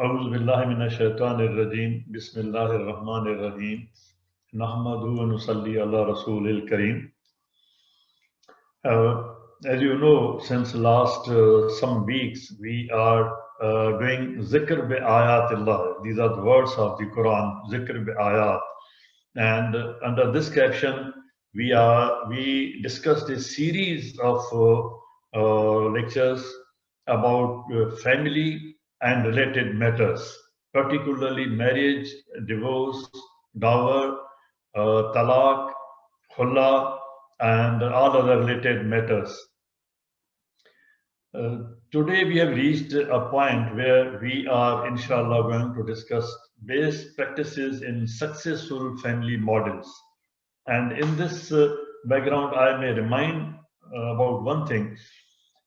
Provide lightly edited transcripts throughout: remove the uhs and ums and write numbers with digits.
أعوذ بالله من الشيطان الرجيم بسم الله الرحمن الرحيم نحمده ونصلي على رسول الكريم. As you know, since last some weeks we are doing zikr bi ayatillah. These are the words of the Quran, zikr bi ayat. And under this caption, we discussed a series of lectures about family and related matters, particularly marriage, divorce, dower, talaq, khulla, and all other related matters. Today we have reached a point where we are, inshallah, going to discuss best practices in successful family models. And in this background, I may remind about one thing,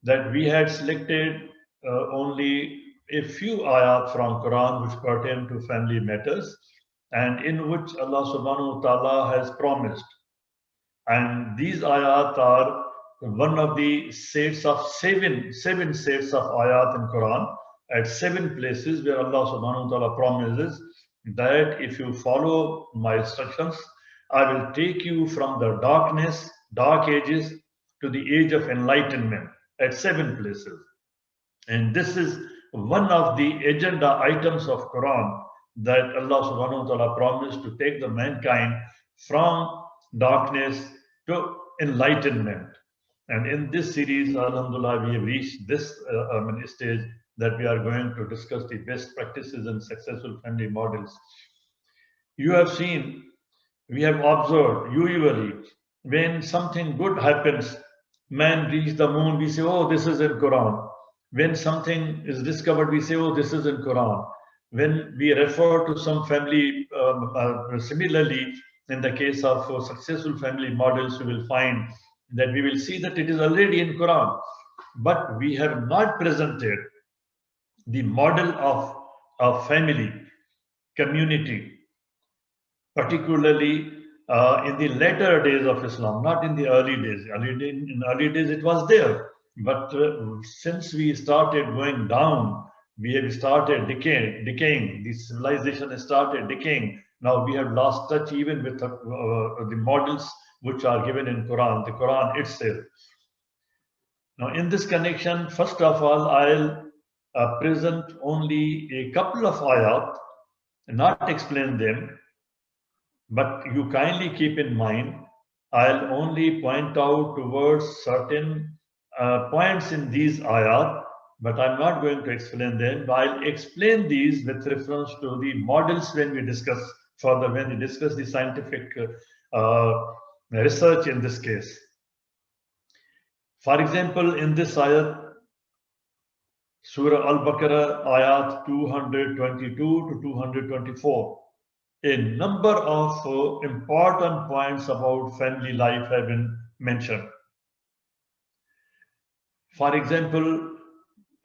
that we had selected only a few ayat from Quran which pertain to family matters and in which Allah subhanahu wa ta'ala has promised. And these ayat are one of the sets of seven sets of ayat in Quran at 7 places where Allah subhanahu wa ta'ala promises that if you follow my instructions, I will take you from the darkness, dark ages, to the age of enlightenment at 7 places. And this is one of the agenda items of Quran, that Allah subhanahu wa ta'ala promised to take the mankind from darkness to enlightenment. And in this series, Alhamdulillah, we have reached this stage that we are going to discuss the best practices and successful family models. You have seen, we have observed, usually when something good happens, man reaches the moon, we say, oh, this is in Quran. When something is discovered, we say, oh, this is in Quran. When we refer to some family, similarly, in the case of successful family models, we will find that we will see that it is already in Quran. But we have not presented the model of family, community, particularly in the later days of Islam, not in the early days. In early days, it was there. But since we started going down, we have started decaying. The civilization has started decaying. Now we have lost touch even with the models which are given in Quran, the Quran itself. Now, in this connection, first of all, I'll present only a couple of ayat, not explain them, but you kindly keep in mind, I'll only point out towards certain points in these ayat, but I'm not going to explain them. I'll explain these with reference to the models when we discuss further, when we discuss the scientific research in this case. For example, in this ayat, Surah Al-Baqarah, ayat 222 to 224, a number of important points about family life have been mentioned. For example,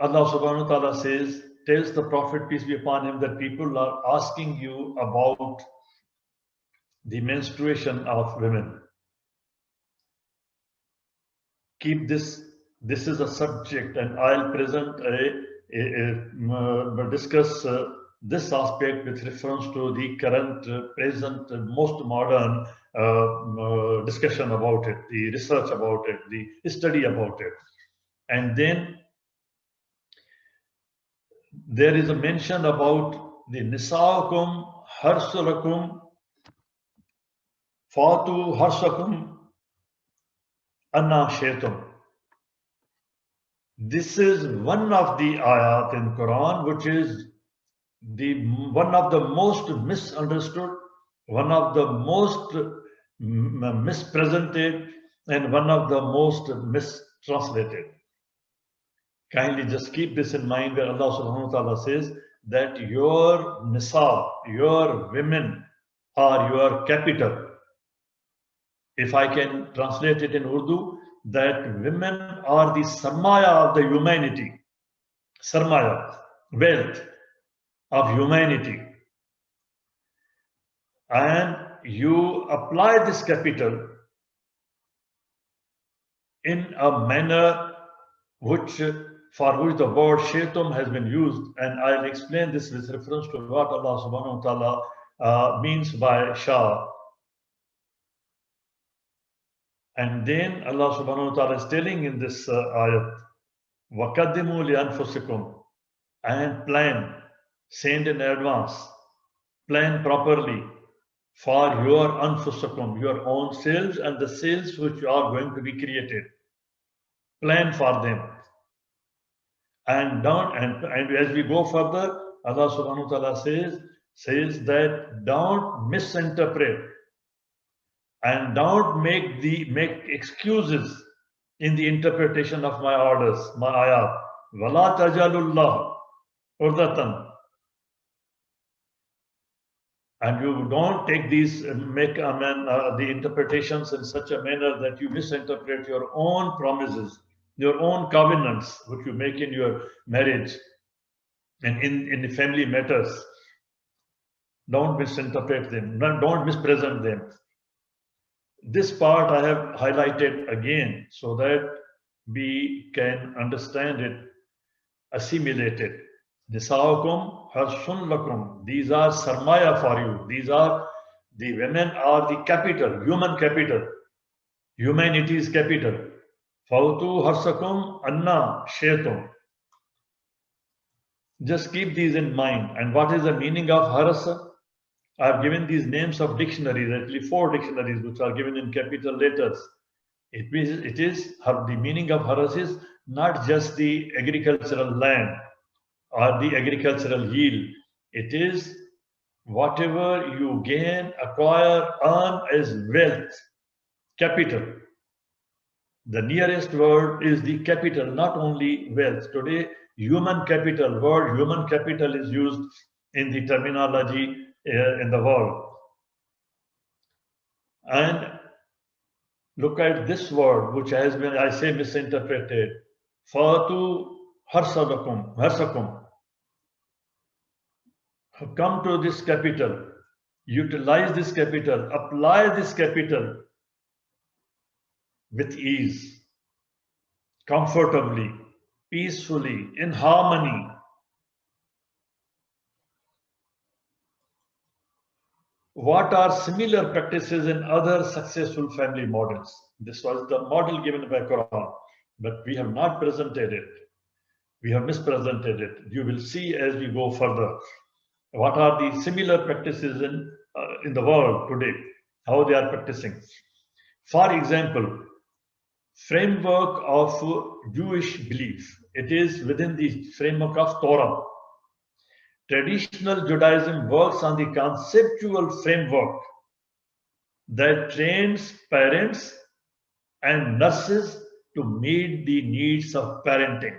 Allah subhanahu wa ta'ala says, tells the Prophet, peace be upon him, that people are asking you about the menstruation of women. Keep this is a subject, and I'll present discuss this aspect with reference to the current, present, most modern discussion about it, the research about it, the study about it. And then there is a mention about the nisa'ukum harsulakum fatu harsakum anna shaitum. This is one of the ayat in Quran which is one of the most misunderstood, one of the most mispresented, and one of the most mistranslated. Kindly just keep this in mind, where Allah subhanahu wa ta'ala says that your nisa, your women, are your capital. If I can translate it in Urdu, that women are the sarmaya of the humanity, sarmaya, wealth of humanity. And you apply this capital in a manner which for which the word shaitum has been used, and I'll explain this with reference to what Allah subhanahu wa ta'ala means by Shah. And then Allah subhanahu wa ta'ala is telling in this ayat, وَقَدِّمُوا لِأَنفُسِكُمْ, and plan, send in advance, plan properly for your anfusakum, your own selves and the selves which are going to be created. Plan for them. And as we go further, Allah subhanahu wa ta'ala says that don't misinterpret and don't make excuses in the interpretation of my orders, my ayat. Wala tajalullah urdatan. And you don't take these, the interpretations in such a manner that you misinterpret your own promises, your own covenants, which you make in your marriage and in the family matters. Don't misinterpret them, don't mispresent them. This part I have highlighted again so that we can understand it, assimilate it. Nisaukum harsun lakum. These are sarmaya for you. These are, the women are the capital, human capital. Humanity's capital. Fautu harsakum anna shaitum. Just keep these in mind. And what is the meaning of harasa? I have given these names of dictionaries, actually 4 dictionaries, which are given in capital letters. It is the meaning of haras is not just the agricultural land or the agricultural yield. It is whatever you gain, acquire, earn as wealth, capital. The nearest word is the capital, not only wealth. Today, human capital, word human capital is used in the terminology in the world. And look at this word, which has been, I say, misinterpreted. Fatu harsakum. Come to this capital, utilize this capital, apply this capital with ease, comfortably, peacefully, in harmony. What are similar practices in other successful family models? This was the model given by Quran, but we have not presented it. We have mispresented it. You will see as we go further. What are the similar practices in the world today? How they are practicing? For example, framework of Jewish belief. It is within the framework of Torah. Traditional Judaism works on the conceptual framework that trains parents and nurses to meet the needs of parenting.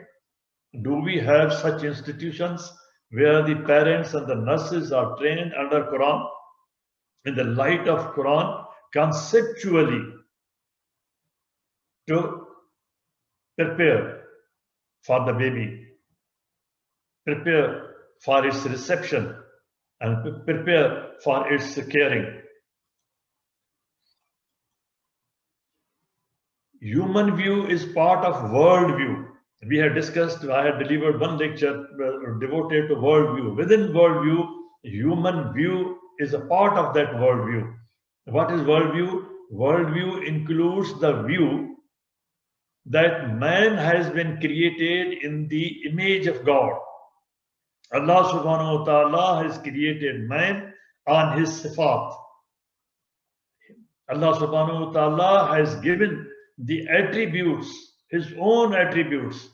Do we have such institutions where the parents and the nurses are trained under Quran, in the light of Quran, conceptually to prepare for the baby, prepare for its reception, and prepare for its caring? Human view is part of world view. We had discussed, I had delivered one lecture devoted to world view. Within world view, human view is a part of that world view. What is world view? World view includes the view that man has been created in the image of God. Allah subhanahu wa ta'ala has created man on his sifat. Allah subhanahu wa ta'ala has given the attributes, his own attributes,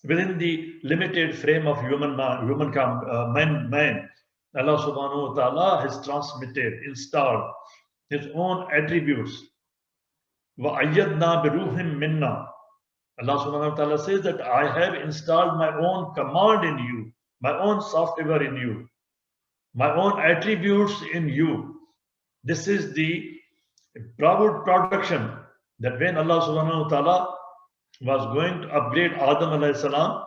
within the limited frame of man. Allah subhanahu wa ta'ala has transmitted, installed his own attributes. وَأَيَّدْنَا بِرُوحٍ مِنَّا. Allah subhanahu wa ta'ala says that I have installed my own command in you, my own software in you, my own attributes in you. This is the production that when Allah subhanahu wa ta'ala was going to upgrade Adam alayhi salam,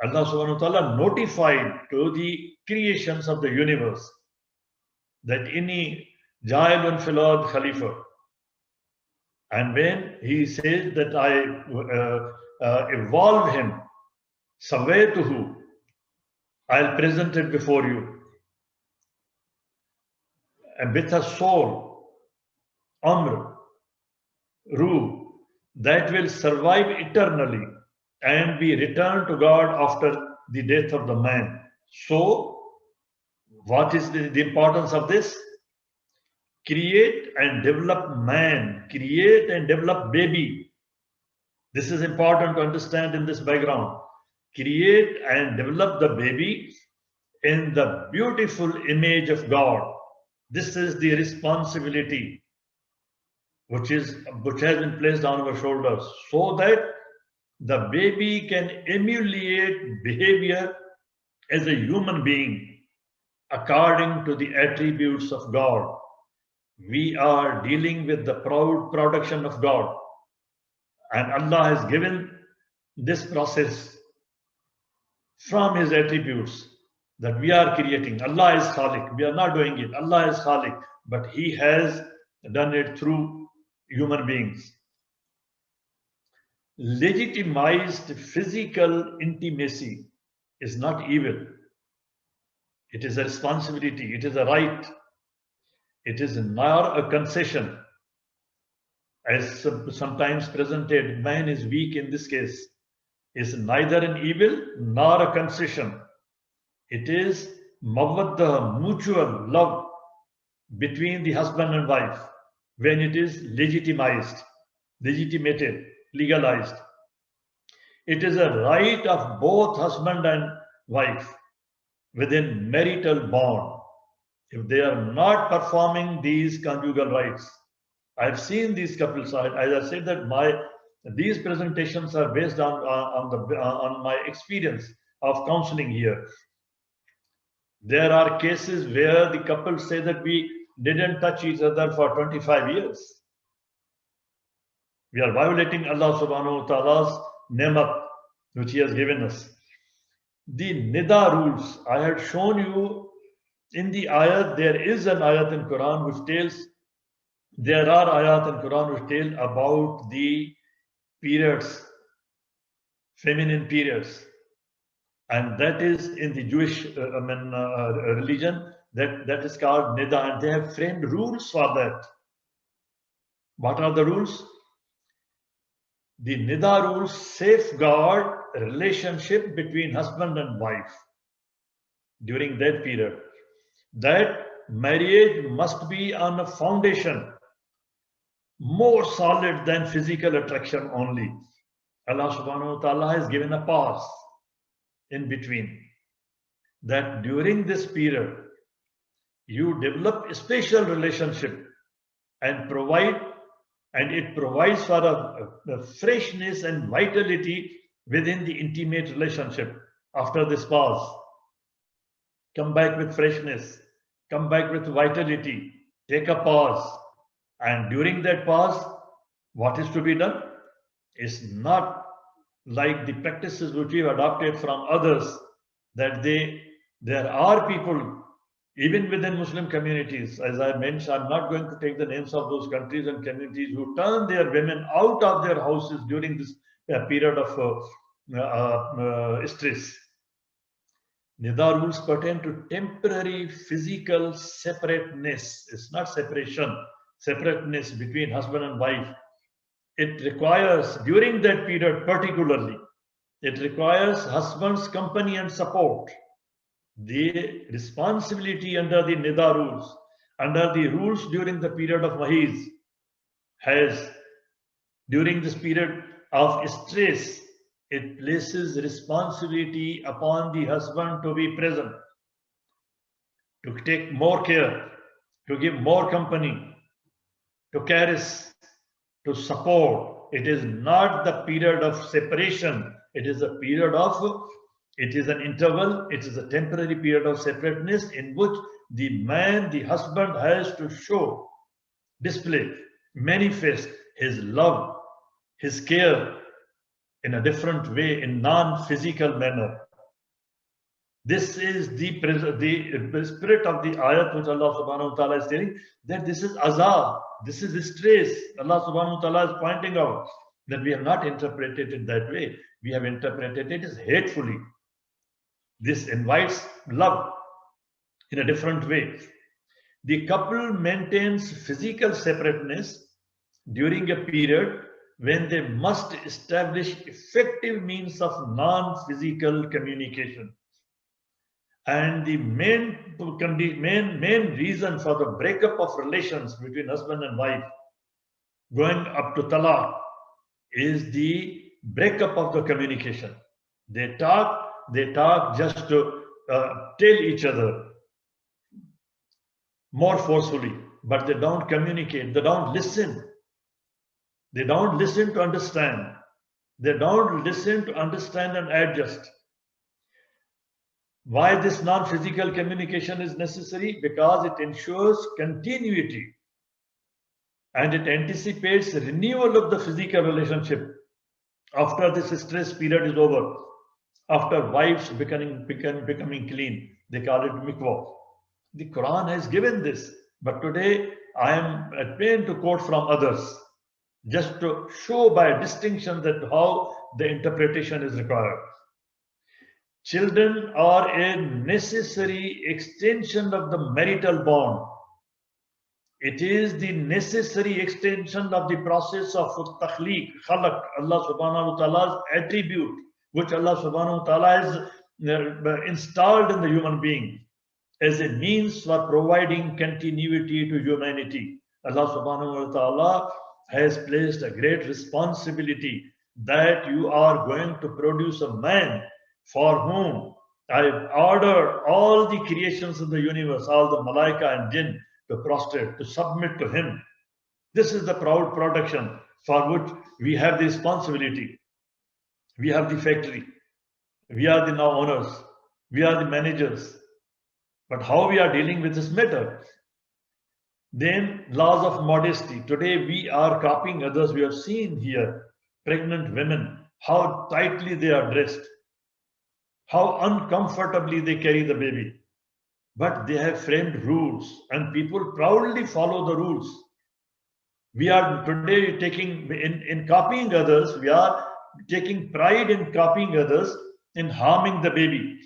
Allah subhanahu wa ta'ala notified to the creations of the universe that inni ja'ilun fil ard khalifa. And when he says that I evolve him Sawaytuhu, I'll present it before you. And with a soul, Amr, Ruh, that will survive eternally and be returned to God after the death of the man. So, what is the importance of this? Create and develop man, create and develop baby. This is important to understand in this background. Create and develop the baby in the beautiful image of God. This is the responsibility which has been placed on our shoulders, so that the baby can emulate behavior as a human being according to the attributes of God. We are dealing with the proud production of God, and Allah has given this process from His attributes that we are creating. Allah is Khaliq. We are not doing it. Allah is Khaliq, but He has done it through human beings. Legitimized physical intimacy is not evil. It is a responsibility. It is a right. It is not a concession. As sometimes presented, man is weak in this case. Is neither an evil nor a concession. It is mawaddah, mutual love between the husband and wife when it is legitimized, legitimated, legalized. It is a right of both husband and wife within marital bond. If they are not performing these conjugal rights, I've seen these couples. As I said that these presentations are based on my experience of counseling here. There are cases where the couples say that we didn't touch each other for 25 years. We are violating Allah subhanahu wa ta'ala's ni'mat which He has given us. The nida rules, I had shown you in the ayat, there is an ayat in Quran which tells, there are ayat in Quran which tell about the periods, feminine periods. And that is in the Jewish religion, that is called nida, and they have framed rules for that. What are the rules? The nida rules safeguard relationship between husband and wife during that period. That marriage must be on a foundation more solid than physical attraction only. Allah subhanahu wa ta'ala has given a pause in between, that during this period you develop a special relationship and it provides for a freshness and vitality within the intimate relationship. After this pause, come back with freshness, come back with vitality, take a pause, and during that pause, what is to be done is not like the practices which we have adopted from others, that there are people even within Muslim communities, as I mentioned, I'm not going to take the names of those countries and communities, who turn their women out of their houses during this period of stress. Nida rules pertain to temporary physical separateness. It's not separation, separateness between husband and wife. It requires, during that period particularly, it requires husband's company and support. The responsibility under the nida rules, under the rules during the period of mahiz, has, during this period of stress, it places responsibility upon the husband to be present, to take more care, to give more company, to caress, to support. It is not the period of separation. It is a period of, it is an interval, it is a temporary period of separateness in which the man, the husband, has to show, display, manifest his love, his care in a different way, in non-physical manner. This is the spirit of the ayat which Allah subhanahu wa ta'ala is telling, that this is azab, this is stress. Allah subhanahu wa ta'ala is pointing out then we have not interpreted it that way. We have interpreted it as hatefully. This invites love in a different way. The couple maintains physical separateness during a period when they must establish effective means of non-physical communication. And the main reason for the breakup of relations between husband and wife, going up to talaq, is the breakup of the communication. They talk just to tell each other more forcefully, but they don't communicate, they don't listen. They don't listen to understand. They don't listen to understand and adjust. Why this non-physical communication is necessary? Because it ensures continuity and it anticipates renewal of the physical relationship after this stress period is over, after wives becoming clean. They call it mikvah. The Quran has given this, but today I am at pain to quote from others, just to show by distinction that how the interpretation is required. Children are a necessary extension of the marital bond. It is the necessary extension of the process of takhliq, khalaq, Allah subhanahu wa ta'ala's attribute, which Allah subhanahu wa ta'ala has installed in the human being as a means for providing continuity to humanity. Allah subhanahu wa ta'ala has placed a great responsibility that you are going to produce a man for whom I ordered all the creations of the universe, all the malaika and jinn, to prostrate, to submit to him. This is the proud production for which we have the responsibility. We have the factory. We are the now owners. We are the managers. But how we are dealing with this matter? Then laws of modesty. Today we are copying others. We have seen here pregnant women, how tightly they are dressed, how uncomfortably they carry the baby. But they have framed rules and people proudly follow the rules. We are today taking, in copying others, we are taking pride in copying others in harming the baby.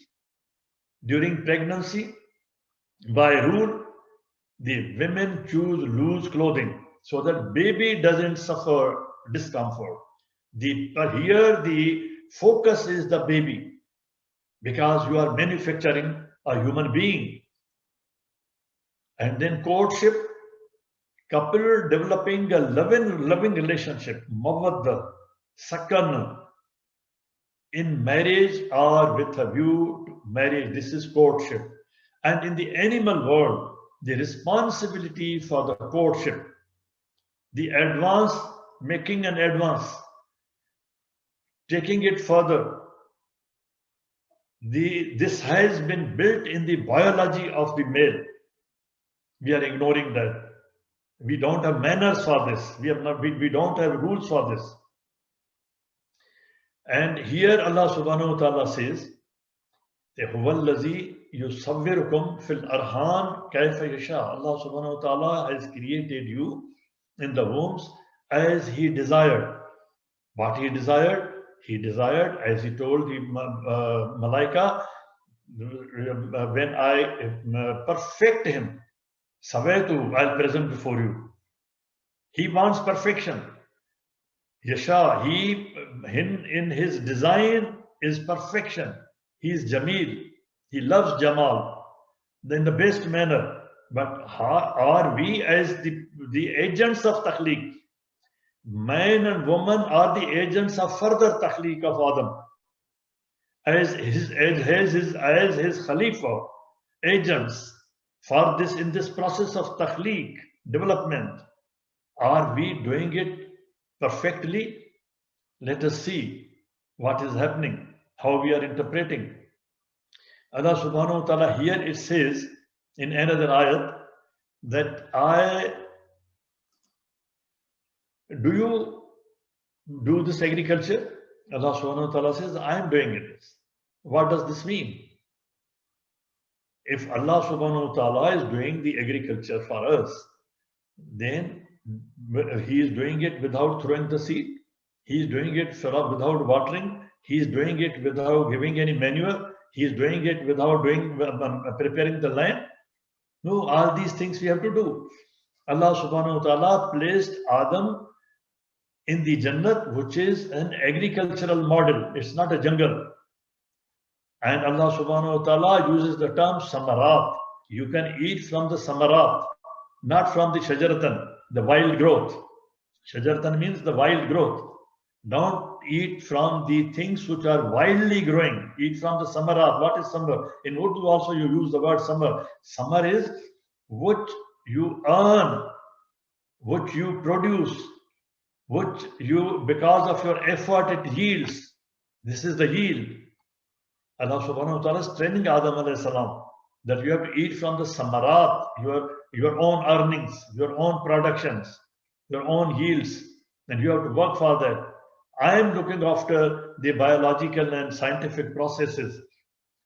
During pregnancy, by rule, the women choose loose clothing so that baby doesn't suffer discomfort. Here the focus is the baby, because you are manufacturing a human being. And then courtship, couple developing a loving relationship, mawadda, sakan, in marriage or with a view to marriage. This is courtship. And in the animal world, the responsibility for the courtship, the advance, making an advance, taking it further, this has been built in the biology of the male. We are ignoring that. We don't have manners for this. We don't have rules for this. And here Allah subhanahu wa ta'ala says, Allah subhanahu wa ta'ala has created you in the wombs as He desired. What He desired? He desired, as He told the Malaika, when I perfect him, Savaitu, I'll present before you. He wants perfection. Yasha, he in his design is perfection. He is Jameel. He loves Jamal in the best manner. But are we as the agents of takhliq? Man and woman are the agents of further takhliq of Adam. As his Khalifa, agents for this, in this process of takhliq, development. Are we doing it perfectly? Let us see what is happening, how we are interpreting. Allah subhanahu wa ta'ala, here it says in another ayat that do you do this agriculture? Allah subhanahu wa ta'ala says, I am doing it. What does this mean? If Allah subhanahu wa ta'ala is doing the agriculture for us, then He is doing it without throwing the seed. He is doing it without watering. He is doing it without giving any manure. He is doing it without preparing the land. No, all these things we have to do. Allah subhanahu wa ta'ala placed Adam in the Jannat, which is an agricultural model. It's not a jungle. And Allah subhanahu wa ta'ala uses the term samarat. You can eat from the samarat, not from the shajaratan, the wild growth. Shajaratan means the wild growth. Don't eat from the things which are wildly growing. Eat from the samarat. What is samar? In Urdu also you use the word samar. Samar is what you earn, what you produce, what you, because of your effort, it yields. This is the yield. Allah subhanahu wa ta'ala is training Adam alayhi salam that you have to eat from the samarat, your own earnings, your own productions, your own yields, and you have to work for that. I am looking after the biological and scientific processes.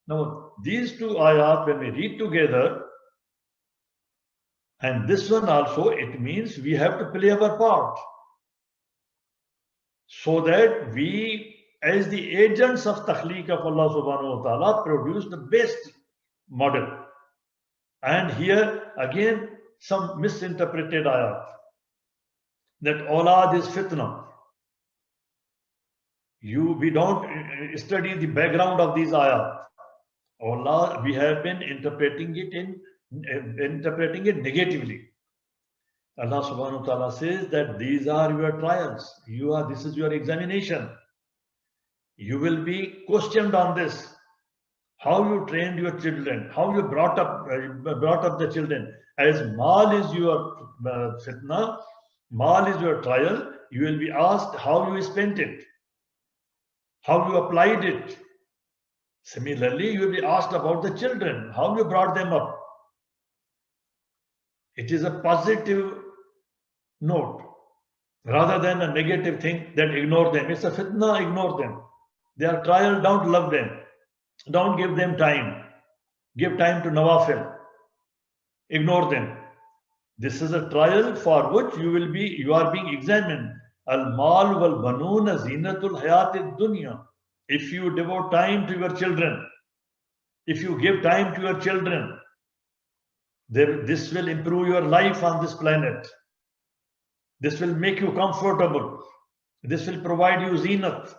Now, these two ayat, when we read together, and this one also, it means we have to play our part so that we, as the agents of takhliq of Allah subhanahu wa ta'ala, produce the best model. And here again, some misinterpreted ayat that awlad is fitna. We don't study the background of these ayat. Allah, we have been interpreting it negatively. Allah subhanahu wa ta'ala says that these are your trials. This is your examination. You will be questioned on this. How you trained your children, how you brought up the children. As mal is your fitna, mal is your trial, you will be asked how you spent it, how you applied it. Similarly, you will be asked about the children, how you brought them up. It is a positive note rather than a negative thing that ignore them. It's a fitna, ignore them. They are trial, don't love them. Don't give them time. Give time to nawafil. Ignore them. This is a trial for which you are being examined. Al-mal wal-banuna zinatul hayatid dunya. If you devote time to your children, if you give time to your children, this will improve your life on this planet. This will make you comfortable. This will provide you zinat.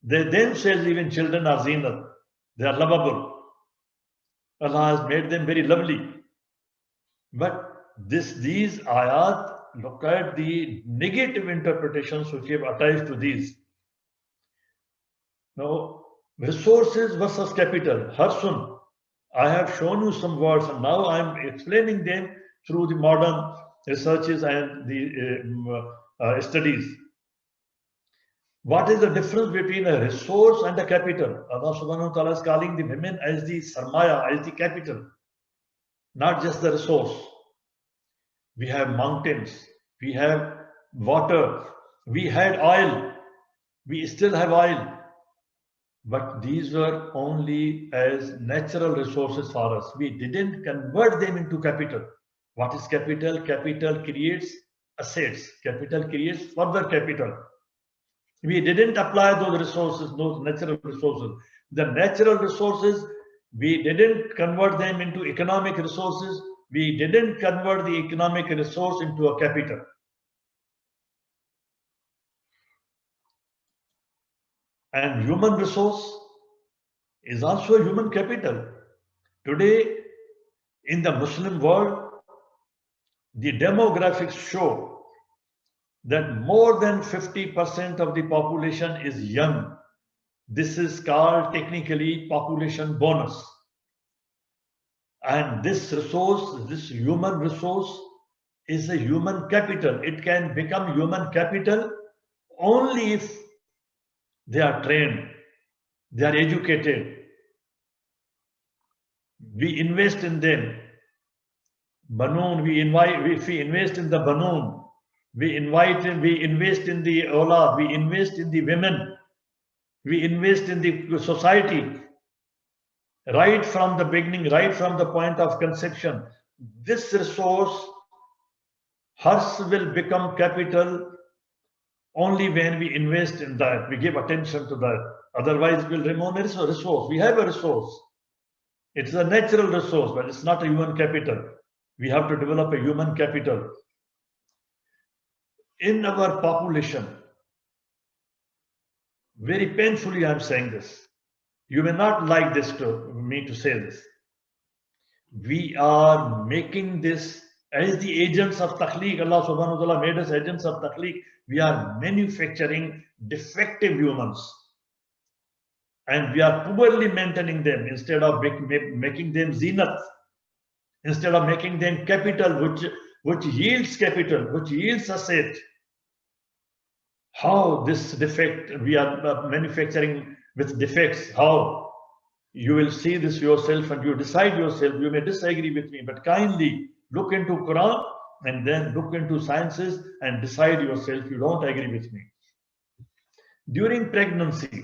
They themselves, even children, are zinat. They are lovable. Allah has made them very lovely. But these ayat, look at the negative interpretations which have attached to these. Now, resources versus capital, harsun. I have shown you some words and now I am explaining them through the modern researches and the studies. What is the difference between a resource and a capital? Allah subhanahu wa ta'ala is calling the women as the sarmaya, as the capital, not just the resource. We have mountains, we have water, we had oil, we still have oil. But these were only as natural resources for us. We didn't convert them into capital. What is capital? Capital creates assets. Capital creates further capital. We didn't apply those resources, those natural resources. The natural resources, we didn't convert them into economic resources. We didn't convert the economic resource into a capital. And human resource is also a human capital. Today, in the Muslim world, the demographics show that more than 50% of the population is young. This is called technically population bonus. And this resource, this human resource, is a human capital. It can become human capital only if they are trained, they are educated. We invest in them. Banoon, if we invest in the banoon, we invest in the awlad, we invest in the women, we invest in the society. Right from the beginning, right from the point of conception, this resource, hers will become capital Only when we invest in that, we give attention to that. Otherwise, we'll remain a resource. We have a resource. It's a natural resource, but it's not a human capital. We have to develop a human capital. In our population, very painfully I'm saying this. You may not like this to me to say this. We are making this as the agents of takhliq. Allah subhanahu wa ta'ala made us agents of takhliq. We are manufacturing defective humans. And we are poorly maintaining them instead of making them zenith, instead of making them capital, which yields capital, which yields asset. How this defect, we are manufacturing with defects, how? You will see this yourself and you decide yourself. You may disagree with me, but kindly look into Quran and then look into sciences and decide yourself. You don't agree with me. During pregnancy,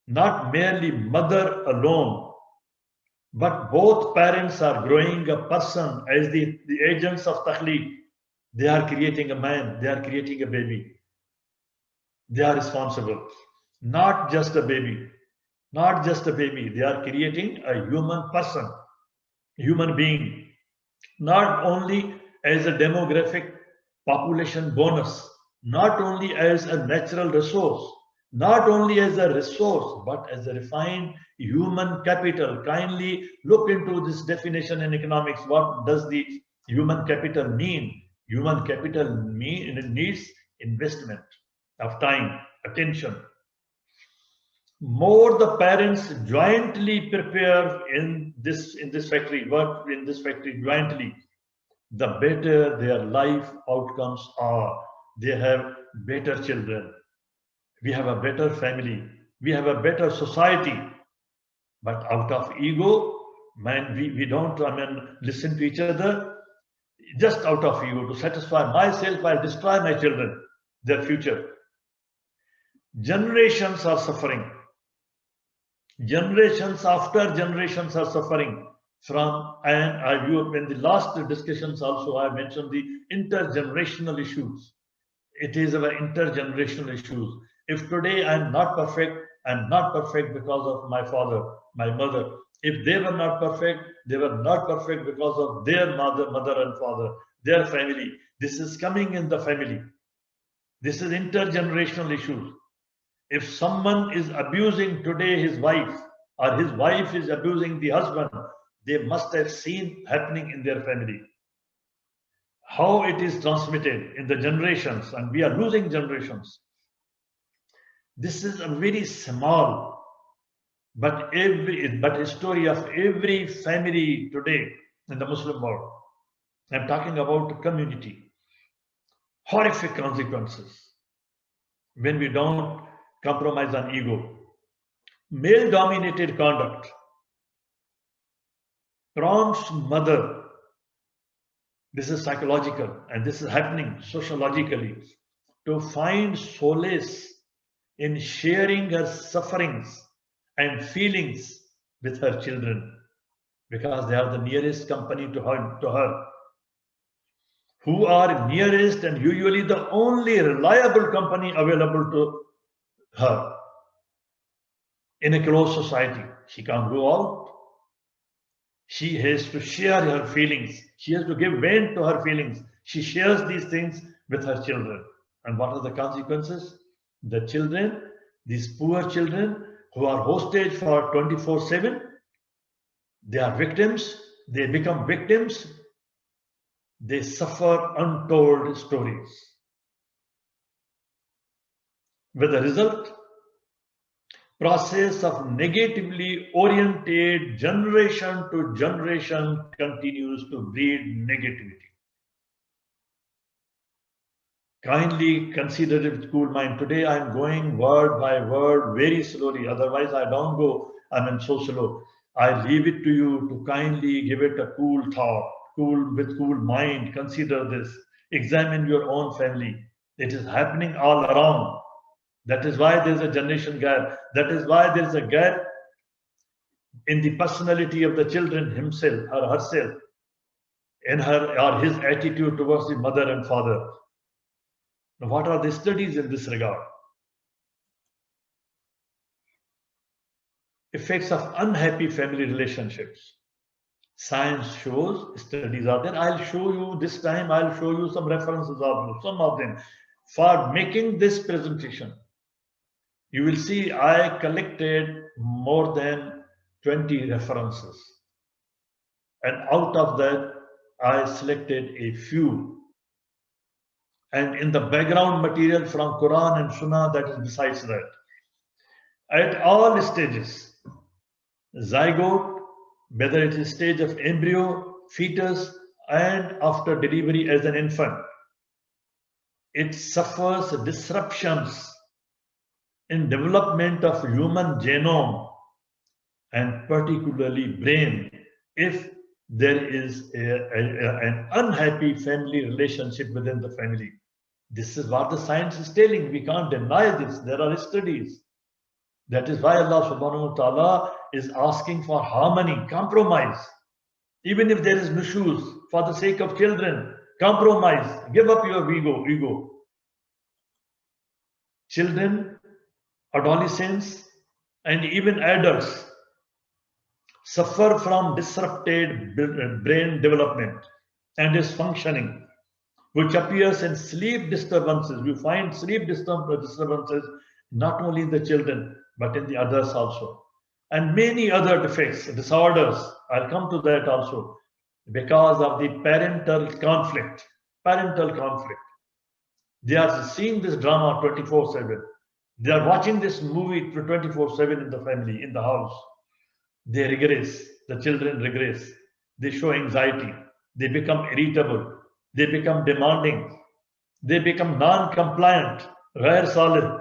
not merely mother alone, but both parents are growing a person as the agents of takhliq. They are creating a man, they are creating a baby. They are responsible. Not just a baby. Not just a baby. They are creating a human person, human being. Not only as a demographic population bonus, not only as a natural resource, not only as a resource, but as a refined human capital. Kindly look into this definition in economics. What does the human capital mean? Human capital needs investment of time, attention. More the parents jointly prepare in this factory, work in this factory jointly, the better their life outcomes are. They have better children. We have a better family. We have a better society. But out of ego, man, we don't listen to each other. Just out of ego, to satisfy myself, I'll destroy my children, their future. Generations are suffering. Generations after generations are suffering from, and in the last discussions also I mentioned the intergenerational issues. It is our intergenerational issues. If today I'm not perfect, I'm not perfect because of my father, my mother. If they were not perfect, they were not perfect because of their mother and father, their family. This is coming in the family. This is intergenerational issues. If someone is abusing today his wife, or his wife is abusing the husband, they must have seen happening in their family. How it is transmitted in the generations, and we are losing generations. This is a very small, but story of every family today in the Muslim world. I'm talking about community. Horrific consequences when we don't compromise on ego. Male-dominated conduct prompts mother. This is psychological, and this is happening sociologically, to find solace in sharing her sufferings and feelings with her children, because they are the nearest company to her, who are nearest and usually the only reliable company available to her. In a closed society, she can't go out. She has to share her feelings. She has to give vent to her feelings. She shares these things with her children. And what are the consequences? The children, these poor children who are hostage for 24/7, they are victims. They become victims. They suffer untold stories. With the result, process of negatively oriented generation to generation continues to breed negativity. Kindly consider it with cool mind. Today I'm going word by word very slowly, otherwise I don't go, so slow. I leave it to you to kindly give it a cool thought, with cool mind. Consider this. Examine your own family. It is happening all around. That is why there is a generation gap. That is why there is a gap in the personality of the children himself or herself, in her or his attitude towards the mother and father. What are the studies in this regard? Effects of unhappy family relationships. Science shows, studies are there. I'll show you this time, I'll show you some references of some of them. For making this presentation, you will see I collected more than 20 references. And out of that, I selected a few. And in the background material from Quran and Sunnah, that is besides that. At all stages, zygote, whether it is stage of embryo, fetus, and after delivery as an infant, it suffers disruptions in development of human genome and particularly brain if there is an unhappy family relationship within the family. This is what the science is telling. We can't deny this. There are studies. That is why Allah subhanahu wa ta'ala is asking for harmony, compromise. Even if there is nushuz, for the sake of children, compromise, give up your ego. Children, adolescents, and even adults suffer from disrupted brain development and is functioning, which appears in sleep disturbances. You find sleep disturbances not only in the children, but in the others also. And many other defects, disorders, I'll come to that also, because of the parental conflict. They are seeing this drama 24/7. They are watching this movie 24/7 in the family, in the house. They regress, the children regress. They show anxiety. They become irritable. They become demanding. They become non-compliant, ghair salih,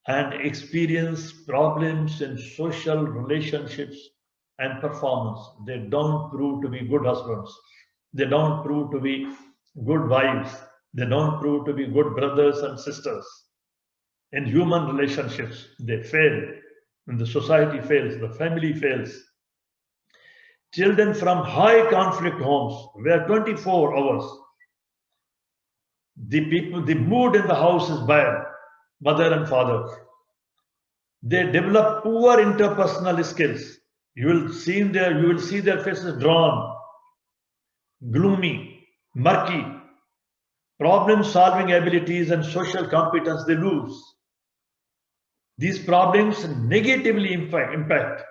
and experience problems in social relationships and performance. They don't prove to be good husbands. They don't prove to be good wives. They don't prove to be good brothers and sisters. In human relationships, they fail. When the society fails, the family fails. Children from high conflict homes, where 24 hours, the mood in the house is bad, mother and father. They develop poor interpersonal skills. You will see their faces drawn, gloomy, murky. Problem-solving abilities and social competence they lose. These problems negatively impact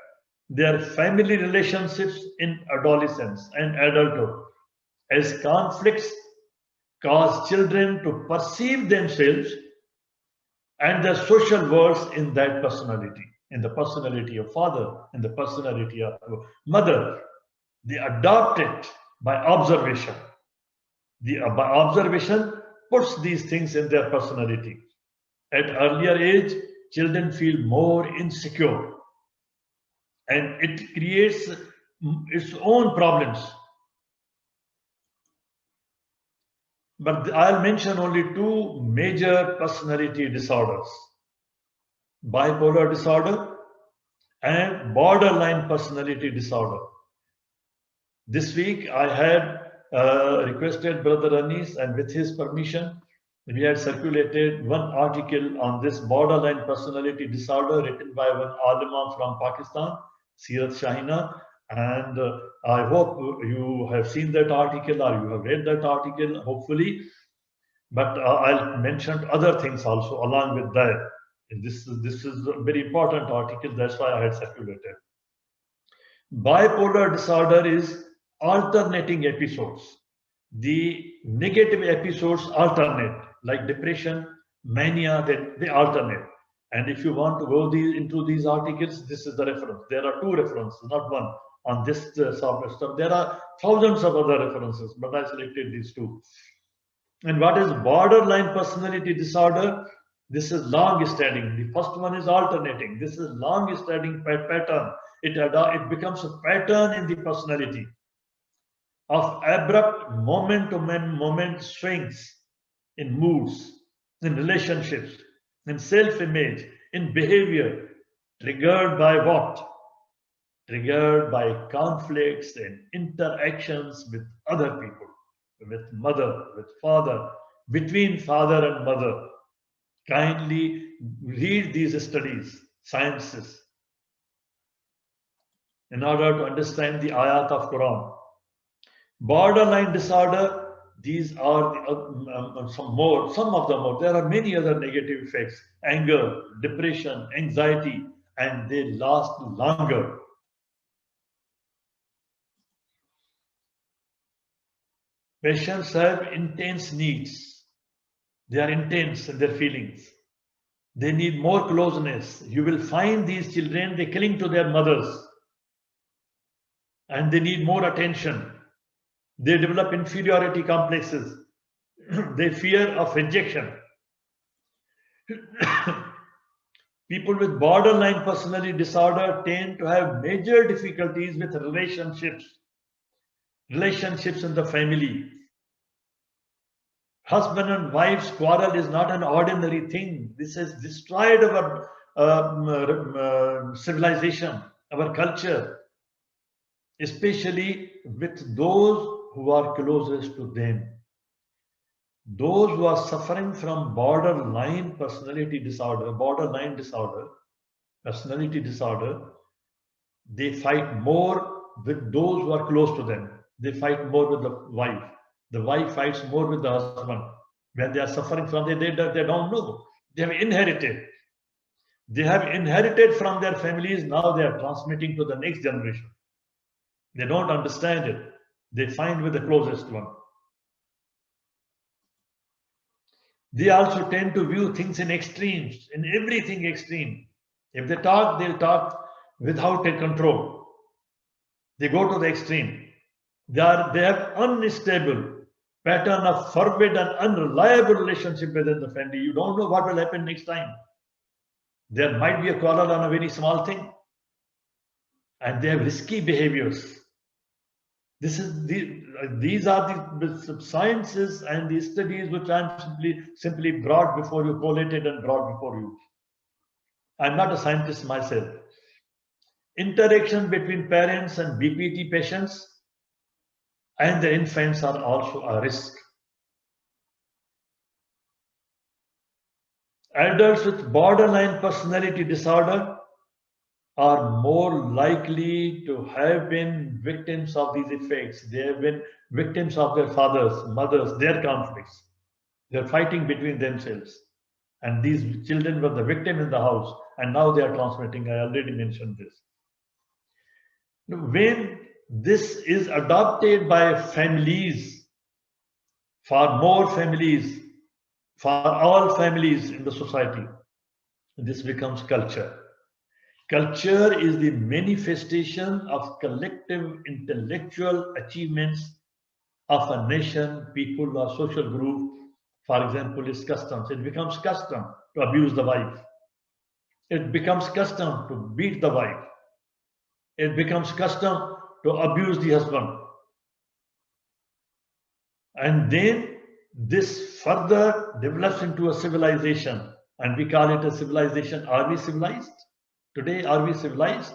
their family relationships in adolescence and adulthood, as conflicts cause children to perceive themselves and their social worlds in that personality, in the personality of father, in the personality of mother. They adopt it by observation. By observation puts these things in their personality. At earlier age, children feel more insecure, and it creates its own problems. But I'll mention only two major personality disorders: bipolar disorder and borderline personality disorder. This week I had requested Brother Anis, and with his permission, we had circulated one article on this borderline personality disorder written by one alima from Pakistan, Sirat Shahina. And I hope you have seen that article or you have read that article, hopefully. But I'll mention other things also along with that. This is a very important article, that's why I had circulated. Bipolar disorder is alternating episodes. The negative episodes alternate, like depression, mania, they alternate. And if you want to go into these articles, this is the reference. There are two references, not one, on this subject. There are thousands of other references, but I selected these two. And what is borderline personality disorder? This is long-standing. The first one is alternating. This is long-standing pattern. It becomes a pattern in the personality of abrupt moment swings in moods, in relationships, in self-image, in behavior, triggered by what? Triggered by conflicts and interactions with other people, with mother, with father, between father and mother. Kindly read these studies, sciences, in order to understand the ayat of Quran. Borderline disorder, these are some of them more. There are many other negative effects: anger, depression, anxiety, and they last longer. Patients have intense needs. They are intense in their feelings. They need more closeness. You will find these children, they cling to their mothers and they need more attention. They develop inferiority complexes. They fear of rejection. People with borderline personality disorder tend to have major difficulties with relationships in the family. Husband and wife's quarrel is not an ordinary thing. This has destroyed our civilization, our culture, especially with those who are closest to them. Those who are suffering from borderline personality disorder, they fight more with those who are close to them. They fight more with the wife. The wife fights more with the husband. When they are suffering from it, they don't know. They have inherited. They have inherited from their families. Now they are transmitting to the next generation. They don't understand it. They find with the closest one. They also tend to view things in extremes, in everything extreme. If they talk, they'll talk without a control. They go to the extreme. They have unstable pattern of forbidden and unreliable relationship within the family. You don't know what will happen next time. There might be a quarrel on a very small thing. And they have risky behaviors. These are the sciences and the studies which I'm simply brought before you, collated and brought before you. I'm not a scientist myself. Interaction between parents and BPT patients and the infants are also a risk. Adults with borderline personality disorder are more likely to have been victims of these effects. They have been victims of their fathers, mothers, their conflicts. They're fighting between themselves. And these children were the victim in the house, and now they are transmitting. I already mentioned this. When this is adopted by families, for more families, for all families in the society, this becomes culture. Culture is the manifestation of collective intellectual achievements of a nation, people, or social group. For example, is customs. It becomes custom to abuse the wife. It becomes custom to beat the wife. It becomes custom to abuse the husband. And then this further develops into a civilization, and we call it a civilization. Are we civilized? Today, are we civilized?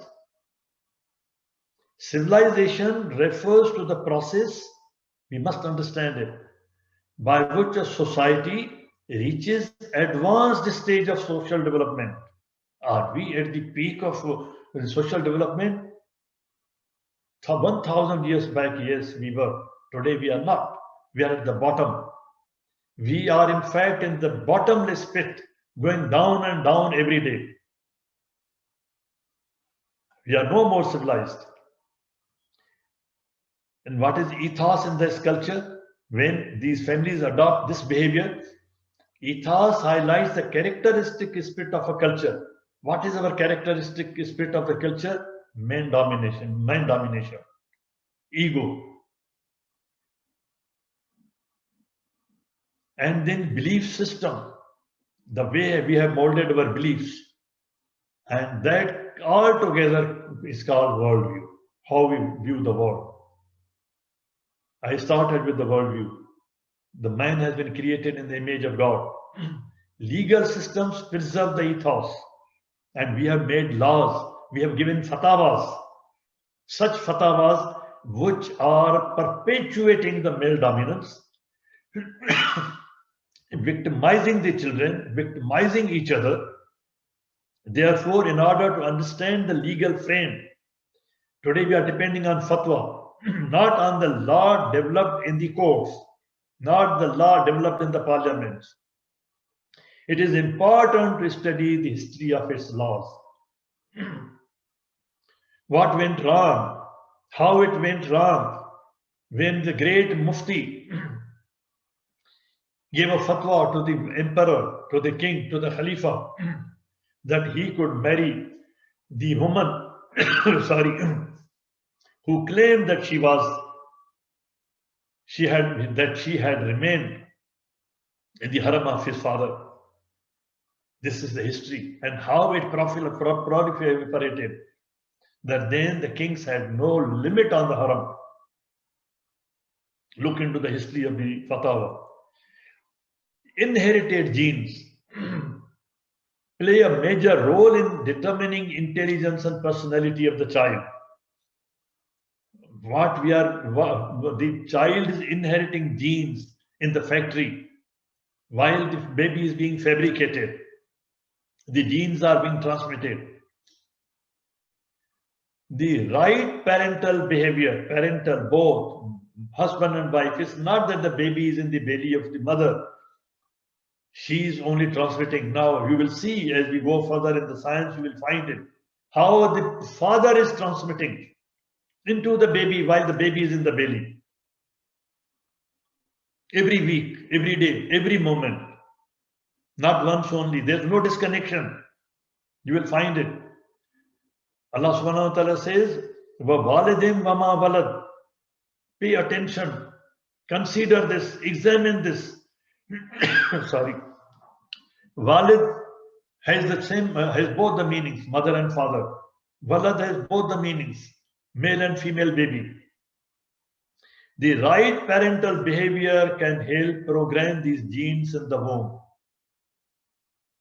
Civilization refers to the process, we must understand it, by which a society reaches advanced stage of social development. Are we at the peak of social development? 1,000 years back, yes, we were. Today, we are not. We are at the bottom. We are, in fact, in the bottomless pit, going down and down every day. We are no more civilized. And what is ethos in this culture? When these families adopt this behavior, ethos highlights the characteristic spirit of a culture. What is our characteristic spirit of the culture? Man domination, ego. And then belief system, the way we have molded our beliefs. And that altogether is called worldview, how we view the world. I started with the worldview. The man has been created in the image of God. Legal systems preserve the ethos. And we have made laws. We have given fatwas. Such fatwas which are perpetuating the male dominance. victimizing the children, victimizing each other. Therefore, in order to understand the legal frame, today we are depending on fatwa, not on the law developed in the courts, not the law developed in the parliaments. It is important to study the history of its laws. What went wrong, how it went wrong, when the great Mufti gave a fatwa to the emperor, to the king, to the Khalifa, that he could marry the woman, sorry, who claimed that she had remained in the haram of his father. This is the history and how it proliferated. That then the kings had no limit on the haram. Look into the history of the fatwa. Inherited genes play a major role in determining intelligence and personality of the child. The child is inheriting genes in the factory while the baby is being fabricated. The genes are being transmitted. The right parental behavior, both husband and wife, is not that the baby is in the belly of the mother. She is only transmitting. Now you will see as we go further in the science, you will find it. How the father is transmitting into the baby while the baby is in the belly. Every week, every day, every moment. Not once only. There's no disconnection. You will find it. Allah subhanahu wa ta'ala says, وَوَالِدٍ وَمَا وَلَدٍ. Pay attention. Consider this. Examine this. Sorry. Walid has both the meanings, mother and father. Walad has both the meanings, male and female baby. The right parental behavior can help program these genes in the womb.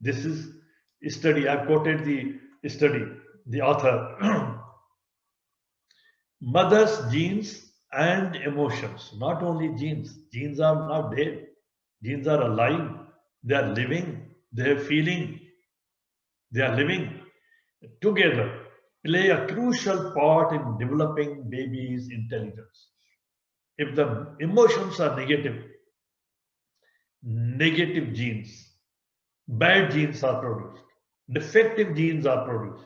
This is a study. I've quoted the study, the author. Mother's genes and emotions, not only genes. Genes are not dead. Genes are alive. They are living. They are feeling. They are living together. Play a crucial part in developing baby's intelligence. If the emotions are negative, negative genes, bad genes are produced, defective genes are produced.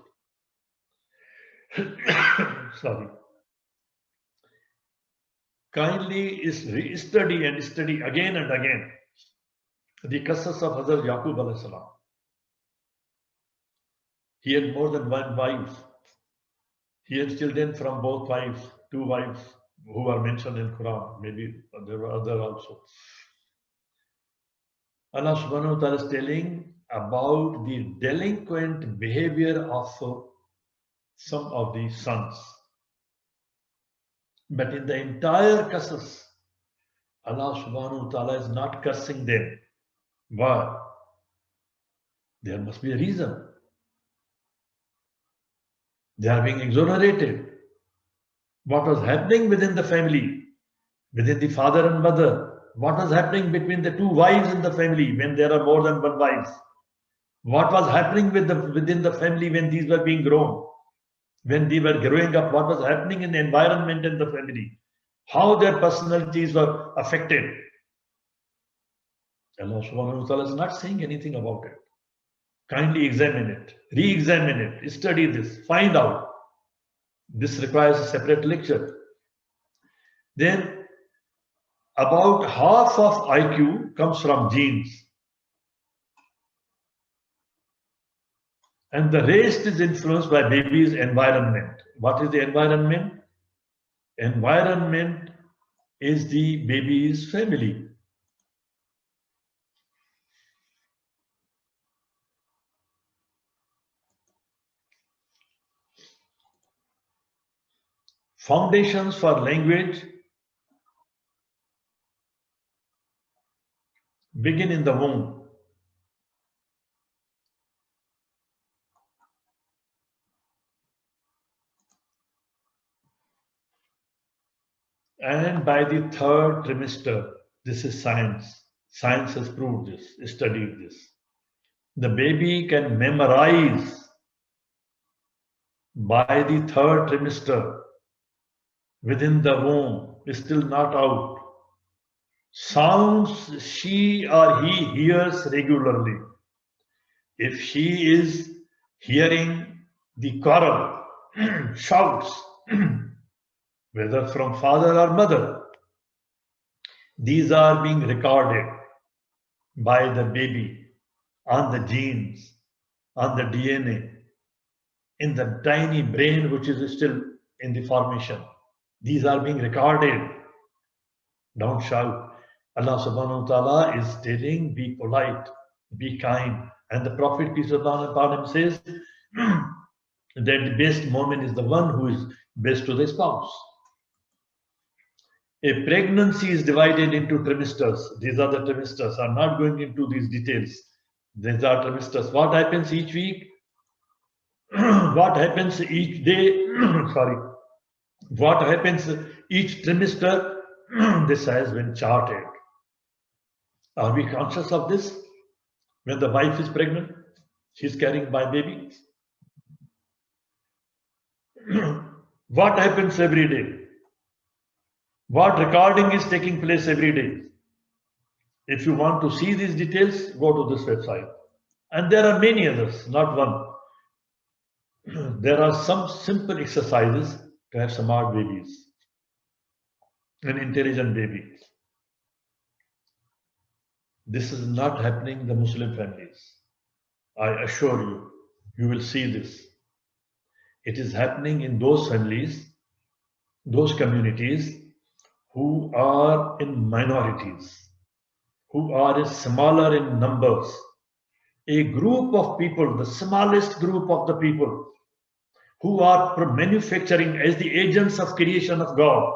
Sorry. Kindly study and study again and again the qasas of Hazrat Yaqub alayhi salam. He had more than one wife. He had children from both wives, two wives who are mentioned in Quran. Maybe there were other also. Allah subhanahu wa ta'ala is telling about the delinquent behavior of some of the sons. But in the entire qasas, Allah subhanahu wa ta'ala is not cursing them. Why? There must be a reason. They are being exonerated. What was happening within the family, within the father and mother? What was happening between the two wives in the family when there are more than one wife? What was happening within the family when these were being grown? When they were growing up, what was happening in the environment in the family? How their personalities were affected? Allah subhanahu wa ta'ala is not saying anything about it. Kindly examine it, re-examine it, study this, find out. This requires a separate lecture. Then about half of IQ comes from genes. And the rest is influenced by baby's environment. What is the environment? Environment is the baby's family. Foundations for language begin in the womb. And by the third trimester, this is science. Science has proved this, studied this. The baby can memorize by the third trimester within the womb, still not out. Sounds she or he hears regularly. If she is hearing the quarrel, shouts, whether from father or mother, these are being recorded by the baby on the genes, on the DNA, in the tiny brain which is still in the formation. These are being recorded. Don't shout. Allah subhanahu wa ta'ala is telling, be polite, be kind. And the Prophet, peace upon him, says that the best moment is the one who is best to the spouse. A pregnancy is divided into trimesters. These are the trimesters. I'm not going into these details. These are trimesters. What happens each week? What happens each day? Sorry. What happens each trimester? This has been charted. Are we conscious of this? When the wife is pregnant, she's carrying my baby. What happens every day? What recording is taking place every day? If you want to see these details, go to this website. And there are many others, not one. There are some simple exercises to have smart babies and intelligent babies. This is not happening in the Muslim families. I assure you, you will see this. It is happening in those families, those communities who are in minorities, who are smaller in numbers. A group of people, the smallest group of the people, who are manufacturing as the agents of creation of God,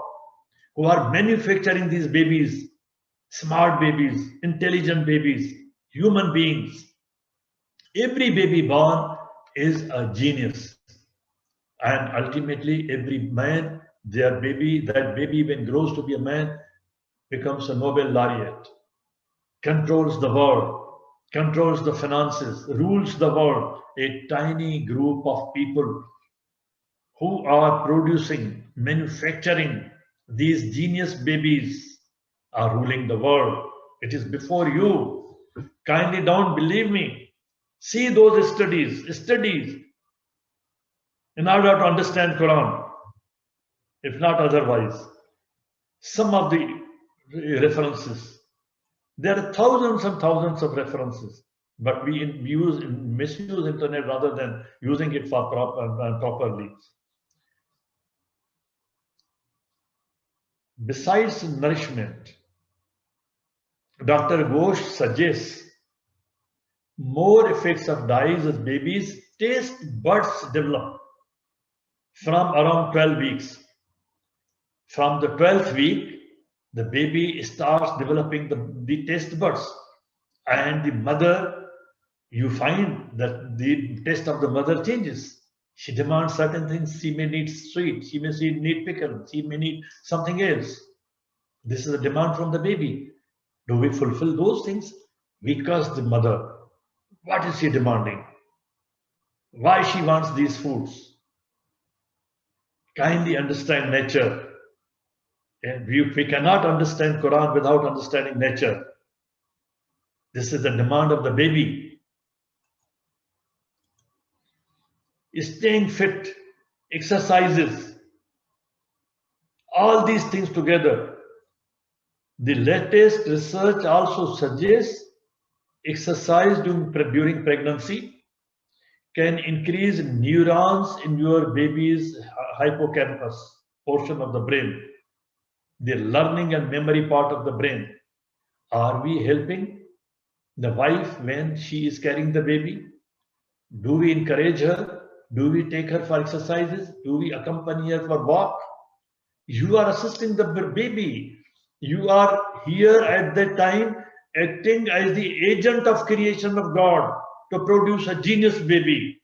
who are manufacturing these babies, smart babies, intelligent babies, human beings. Every baby born is a genius. And ultimately, every man, that baby when grows to be a man, becomes a Nobel laureate, controls the world, controls the finances, rules the world. A tiny group of people who are producing, manufacturing these genius babies are ruling the world. It is before you. Kindly don't believe me. See those studies in order to understand Quran, if not otherwise. Some of the references, there are thousands and thousands of references, but we misuse internet rather than using it for properly. Besides nourishment, Dr. Ghosh suggests more effects of dyes as babies' taste buds develop from around 12 weeks. From the 12th week, the baby starts developing the taste buds. And the mother, you find that the taste of the mother changes. She demands certain things. She may need sweet. She may need pickle. She may need something else. This is a demand from the baby. Do we fulfill those things? We curse the mother. What is she demanding? Why she wants these foods? Kindly understand nature. We cannot understand Quran without understanding nature. This is the demand of the baby. Staying fit, exercises, all these things together. The latest research also suggests exercise during pregnancy can increase neurons in your baby's hippocampus portion of the brain, the learning and memory part of the brain. Are we helping the wife when she is carrying the baby? Do we encourage her? Do we take her for exercises? Do we accompany her for walk? You are assisting the baby. You are here at that time acting as the agent of creation of God to produce a genius baby,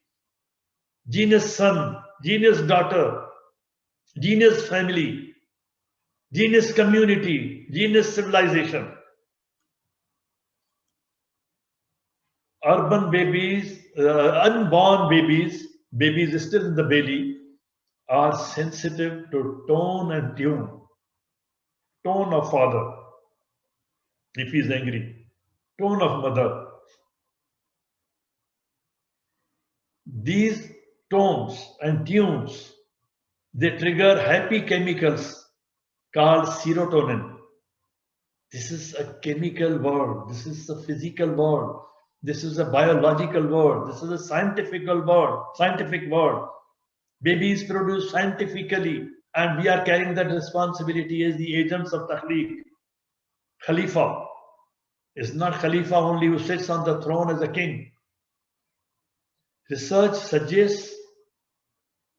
genius son, genius daughter, genius family, genius community, genius civilization. urban babies, unborn babies, babies still in the belly, are sensitive to tone and tune. Tone of father, if he's angry, tone of mother. These tones and tunes, they trigger happy chemicals called serotonin. This is a chemical word. This is a physical word. This is a biological word. This is a scientific word. Babies produced scientifically, and we are carrying that responsibility as the agents of Takhliq. Khalifa is not Khalifa only who sits on the throne as a king. Research suggests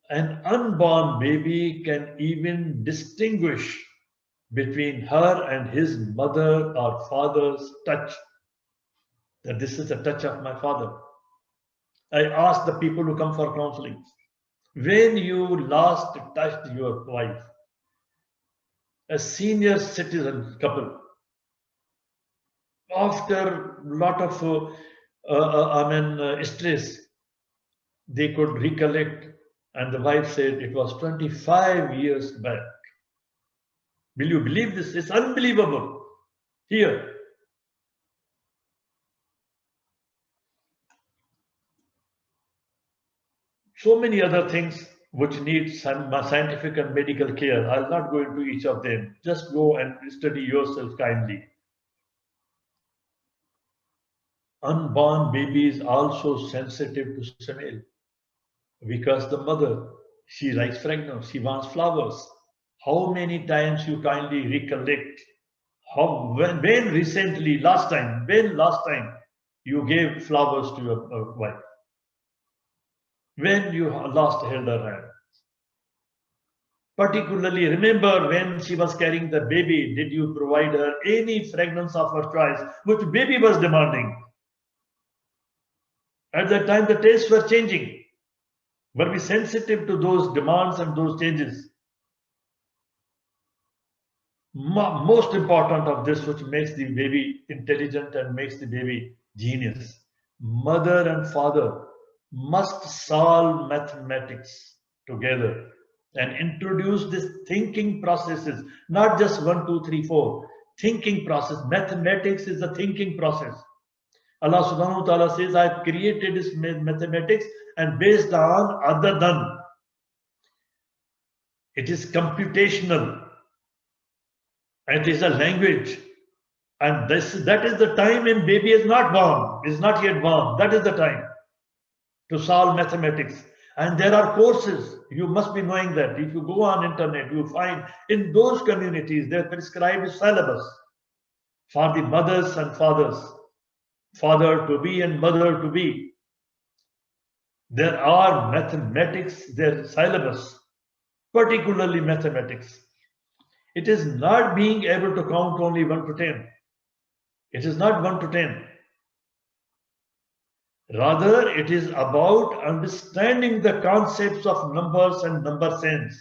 an unborn baby can even distinguish between her and his mother or father's touch. That this is the touch of my father. I ask the people who come for counseling, when you last touched your wife, a senior citizen couple, after a lot of stress, they could recollect, and the wife said it was 25 years back. Will you believe this? It's unbelievable. Here, so many other things which need some scientific and medical care. I'll not go into each of them. Just go and study yourself kindly. Unborn babies also sensitive to smell because the mother, she likes fragrance, she wants flowers. How many times you kindly recollect when recently, last time you gave flowers to your wife? When you last held her hand? Particularly, remember when she was carrying the baby, did you provide her any fragrance of her choice, which baby was demanding? At that time, the tastes were changing. Were we sensitive to those demands and those changes? Most important of this, which makes the baby intelligent and makes the baby genius, mother and father must solve mathematics together and introduce these thinking processes, not just 1, 2, 3, 4. Thinking process. Mathematics is a thinking process. Allah subhanahu wa ta'ala says, I've created this mathematics and based on other than. It is computational. It is a language. And that is the time when baby is not born, is not yet born. That is the time to solve mathematics. And there are courses. You must be knowing that. If you go on internet, you find in those communities, they prescribe syllabus for the mothers and fathers, father to be and mother to be. There are mathematics, their syllabus, particularly mathematics. It is not being able to count only 1 to 10. It is not 1 to 10. Rather, it is about understanding the concepts of numbers and number sense.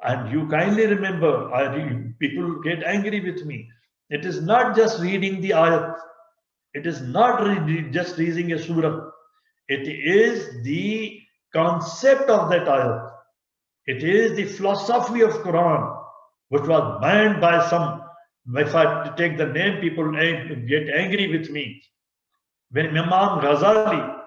And you kindly remember, people get angry with me. It is not just reading the ayat. It is not just reading a surah. It is the concept of that ayat. It is the philosophy of Quran, which was banned by some. If I take the name, people get angry with me. When Imam Ghazali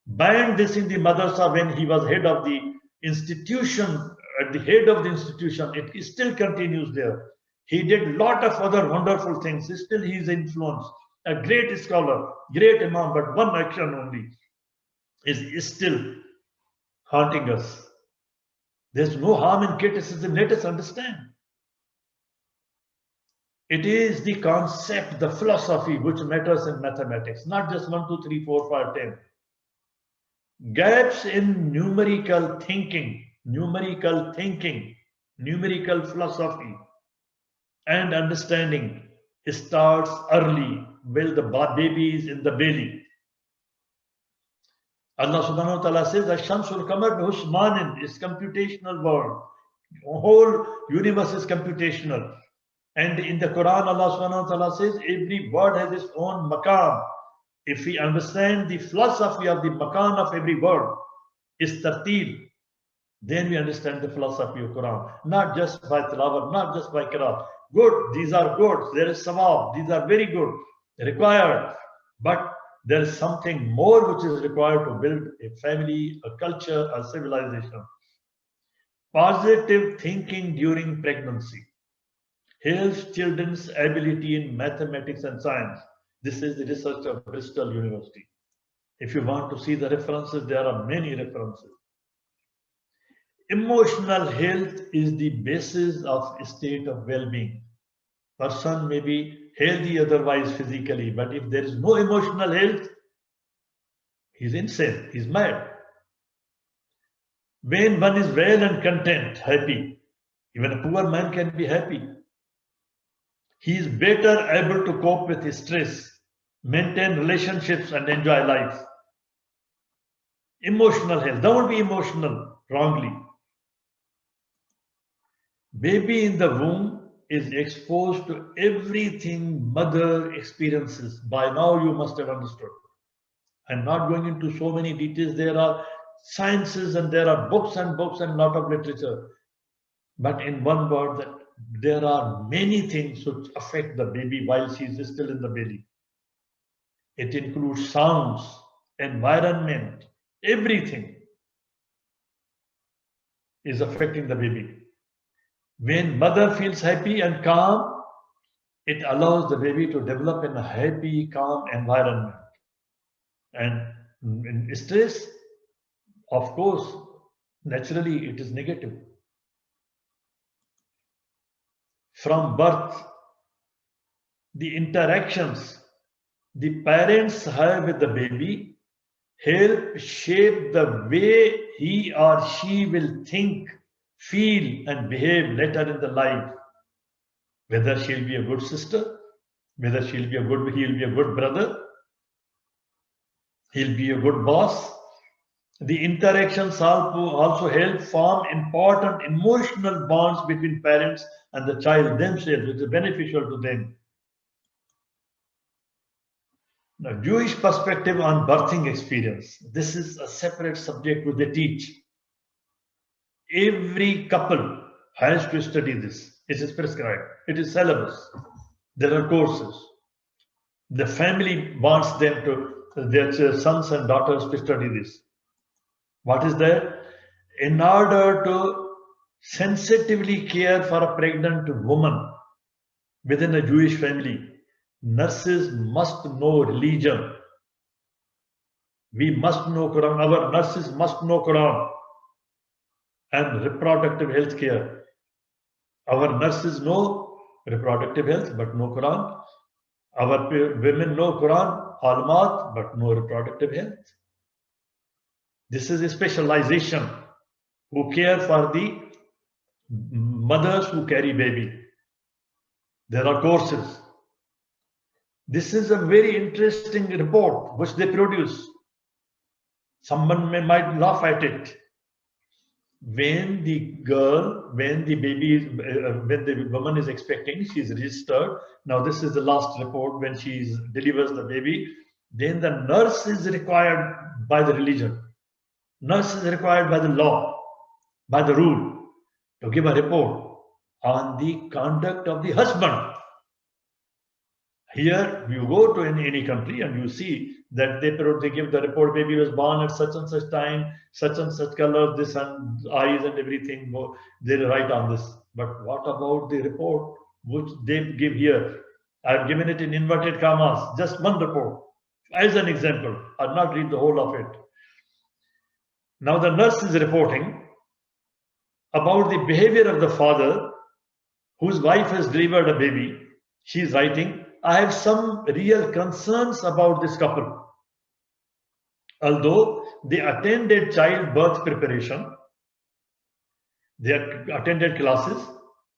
banned this in the madrasa when he was head of the institution, at the head of the institution, it still continues there. He did a lot of other wonderful things. Still he is influenced. A great scholar, great Imam, but one action only is still haunting us. There's no harm in criticism. Let us understand. It is the concept, the philosophy which matters in mathematics, not just 1, 2, 3, 4, 5, 10. Gaps in numerical thinking, numerical philosophy and understanding starts early while the baby is in the belly. Allah subhanahu wa ta'ala says, Ash-Shamsul Qamar Husmanin is computational world. The whole universe is computational. And in the Quran, Allah subhanahu wa ta'ala says, every word has its own maqam, if we understand the philosophy of the makan of every word is tarteel, then we understand the philosophy of Quran. Not just by tilawat, not just by qiraat. Good, these are good. There is sawab. These are very good, required. But there is something more which is required to build a family, a culture, a civilization. Positive thinking during pregnancy helps children's ability in mathematics and science. This is the research of Bristol University. If you want to see the references, there are many references. Emotional health is the basis of a state of well-being. Person may be healthy otherwise physically, but if there is no emotional health, he's insane, he's mad. When one is well and content, happy, even a poor man can be happy. He is better able to cope with his stress, maintain relationships, and enjoy life. Emotional health. Don't be emotional wrongly. Baby in the womb is exposed to everything mother experiences. By now, you must have understood. I'm not going into so many details. There are sciences and there are books and books and lot of literature. But in one word, that there are many things which affect the baby while she is still in the belly. It includes sounds, environment, everything is affecting the baby. When mother feels happy and calm, it allows the baby to develop in a happy, calm environment. And in stress, of course, naturally it is negative. From birth, the interactions the parents have with the baby help shape the way he or she will think, feel, and behave later in the life. Whether she'll be a good sister, whether he'll be a good brother, he'll be a good boss. The interactions also help form important emotional bonds between parents and the child themselves, which is beneficial to them. Now, Jewish perspective on birthing experience. This is a separate subject which they teach. Every couple has to study this. It is prescribed. It is syllabus. There are courses. The family wants them to, their sons and daughters to study this. What is that? In order to sensitively care for a pregnant woman within a Jewish family, nurses must know religion. We must know Quran. Our nurses must know Quran and reproductive health care. Our nurses know reproductive health but no Quran. Our women know Quran, almat, but no reproductive health. This is a specialization who care for the mothers who carry baby. There are courses. This is a very interesting report which they produce. Someone might laugh at it. When the woman is expecting, she is registered. Now this is the last report when she delivers the baby. Then the nurse is required by the religion. Nurse is required by the law, by the rule, to give a report on the conduct of the husband. Here, you go to any country and you see that they give the report, baby was born at such and such time, such and such color, this and eyes and everything, they write on this. But what about the report which they give here? I've given it in inverted commas, just one report as an example. I'll not read the whole of it. Now the nurse is reporting about the behavior of the father whose wife has delivered a baby. She is writing, I have some real concerns about this couple. Although they attended childbirth preparation, they attended classes,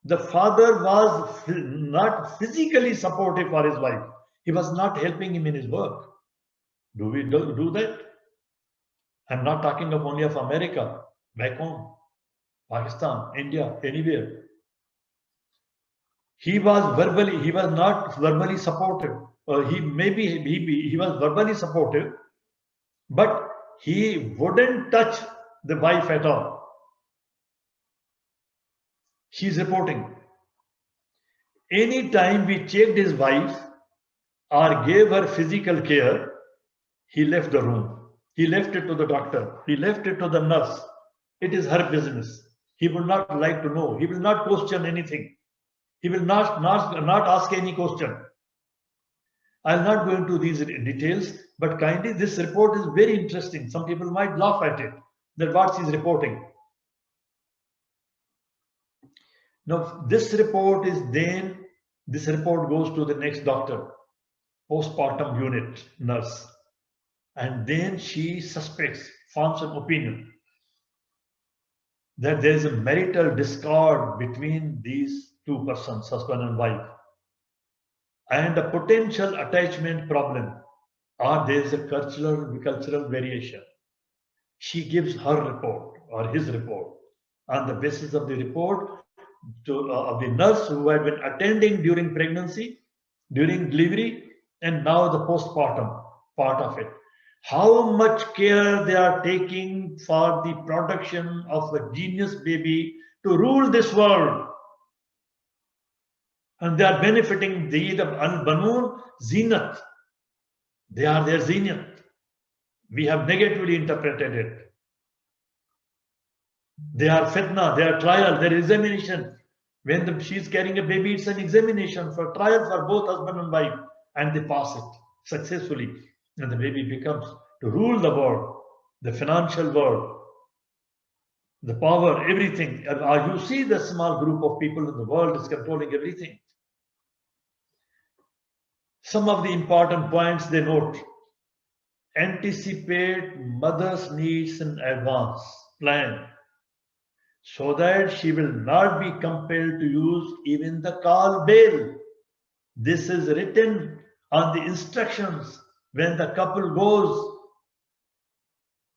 the father was not physically supportive for his wife. He was not helping him in his work. Do we do that? I'm not talking of only of America, back home, Pakistan, India, anywhere. He was not verbally supportive. he was verbally supportive, but he wouldn't touch the wife at all. She's reporting. Anytime we checked his wife or gave her physical care, he left the room. He left it to the doctor. He left it to the nurse. It is her business. He would not like to know. He will not question anything. He will not ask any question. I'll not go into these details, but kindly, this report is very interesting. Some people might laugh at it, that what she's reporting. Now, this report goes to the next doctor, postpartum unit nurse, and then she suspects, forms an opinion that there is a marital discord between these two persons, husband and wife, and a potential attachment problem, or there is a cultural variation. She gives her report or his report. On the basis of the report of the nurse who had been attending during pregnancy, during delivery, and now the postpartum part of it. How much care they are taking for the production of a genius baby to rule this world. And they are benefiting the al-Banun Zinat. They are their zenith. We have negatively interpreted it. They are fitna, they are trial, their examination. When she is carrying a baby, it's an examination for trial for both husband and wife, and they pass it successfully. And the baby becomes to rule the world, the financial world, the power, everything. You see the small group of people in the world is controlling everything. Some of the important points they note: anticipate mother's needs in advance, plan, so that she will not be compelled to use even the call bell. This is written on the instructions when the couple goes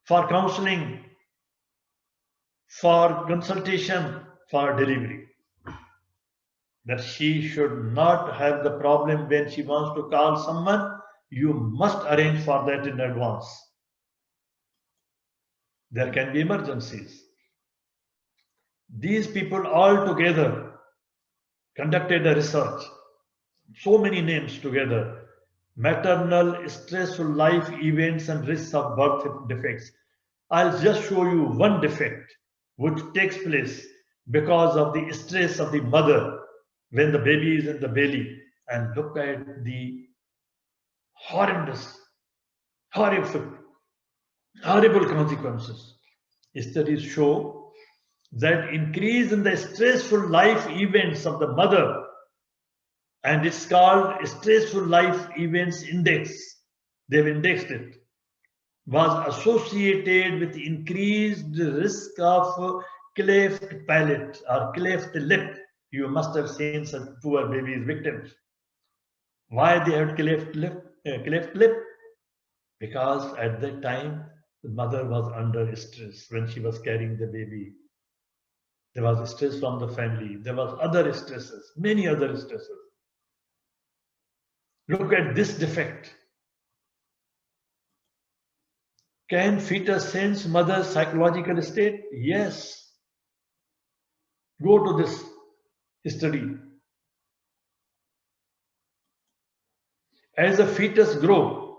for counseling, for consultation, for delivery. That she should not have the problem when she wants to call someone. You must arrange for that in advance. There can be emergencies. These people all together conducted a research, so many names together: maternal stressful life events and risks of birth defects. I'll just show you one defect which takes place because of the stress of the mother when the baby is in the belly, and look at the horrendous, horrible consequences. Studies show that increase in the stressful life events of the mother, and it's called stressful life events index. They've indexed it, was associated with increased risk of cleft palate or cleft lip. You must have seen such poor babies victims. Why they had cleft lip? Because at that time the mother was under stress when she was carrying the baby. There was stress from the family. There was other stresses, many other stresses. Look at this defect. Can fetus sense mother's psychological state? Yes. Go to this study. As a fetus grows,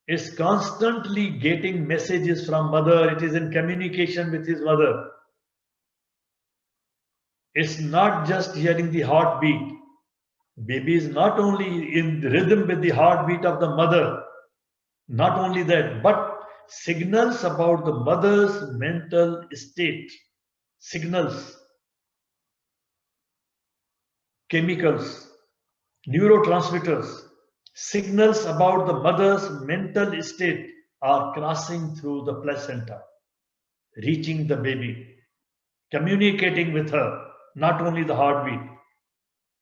it's constantly getting messages from mother. It is in communication with his mother. It's not just hearing the heartbeat. Baby is not only in rhythm with the heartbeat of the mother, not only that, but signals about the mother's mental state, signals, chemicals, neurotransmitters, signals about the mother's mental state are crossing through the placenta, reaching the baby, communicating with her, not only the heartbeat.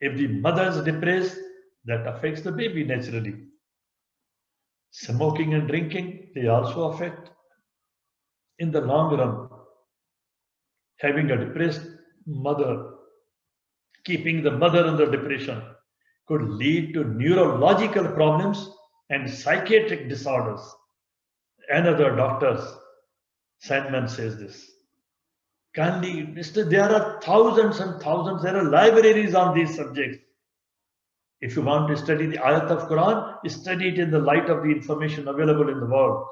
If the mother is depressed, that affects the baby naturally. Smoking and drinking, they also affect. In the long run, having a depressed mother, keeping the mother under depression, could lead to neurological problems and psychiatric disorders. Another doctor, Sandman, says this. Kindly, there are thousands and thousands, there are libraries on these subjects. If you want to study the ayat of Quran, study it in the light of the information available in the world.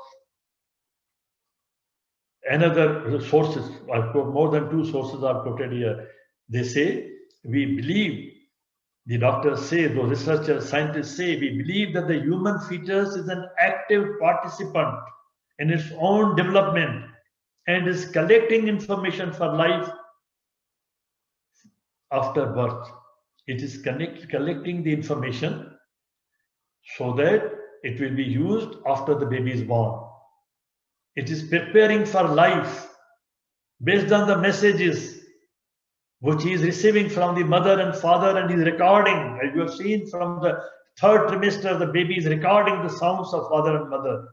Another sources, I've quoted more than 2 sources are quoted here. They say, we believe, the doctors say, those researchers, scientists say, we believe that the human fetus is an active participant in its own development and is collecting information for life after birth. It is collecting the information so that it will be used after the baby is born. It is preparing for life based on the messages which he is receiving from the mother and father, and is recording. As you have seen from the 3rd trimester, the baby is recording the sounds of father and mother.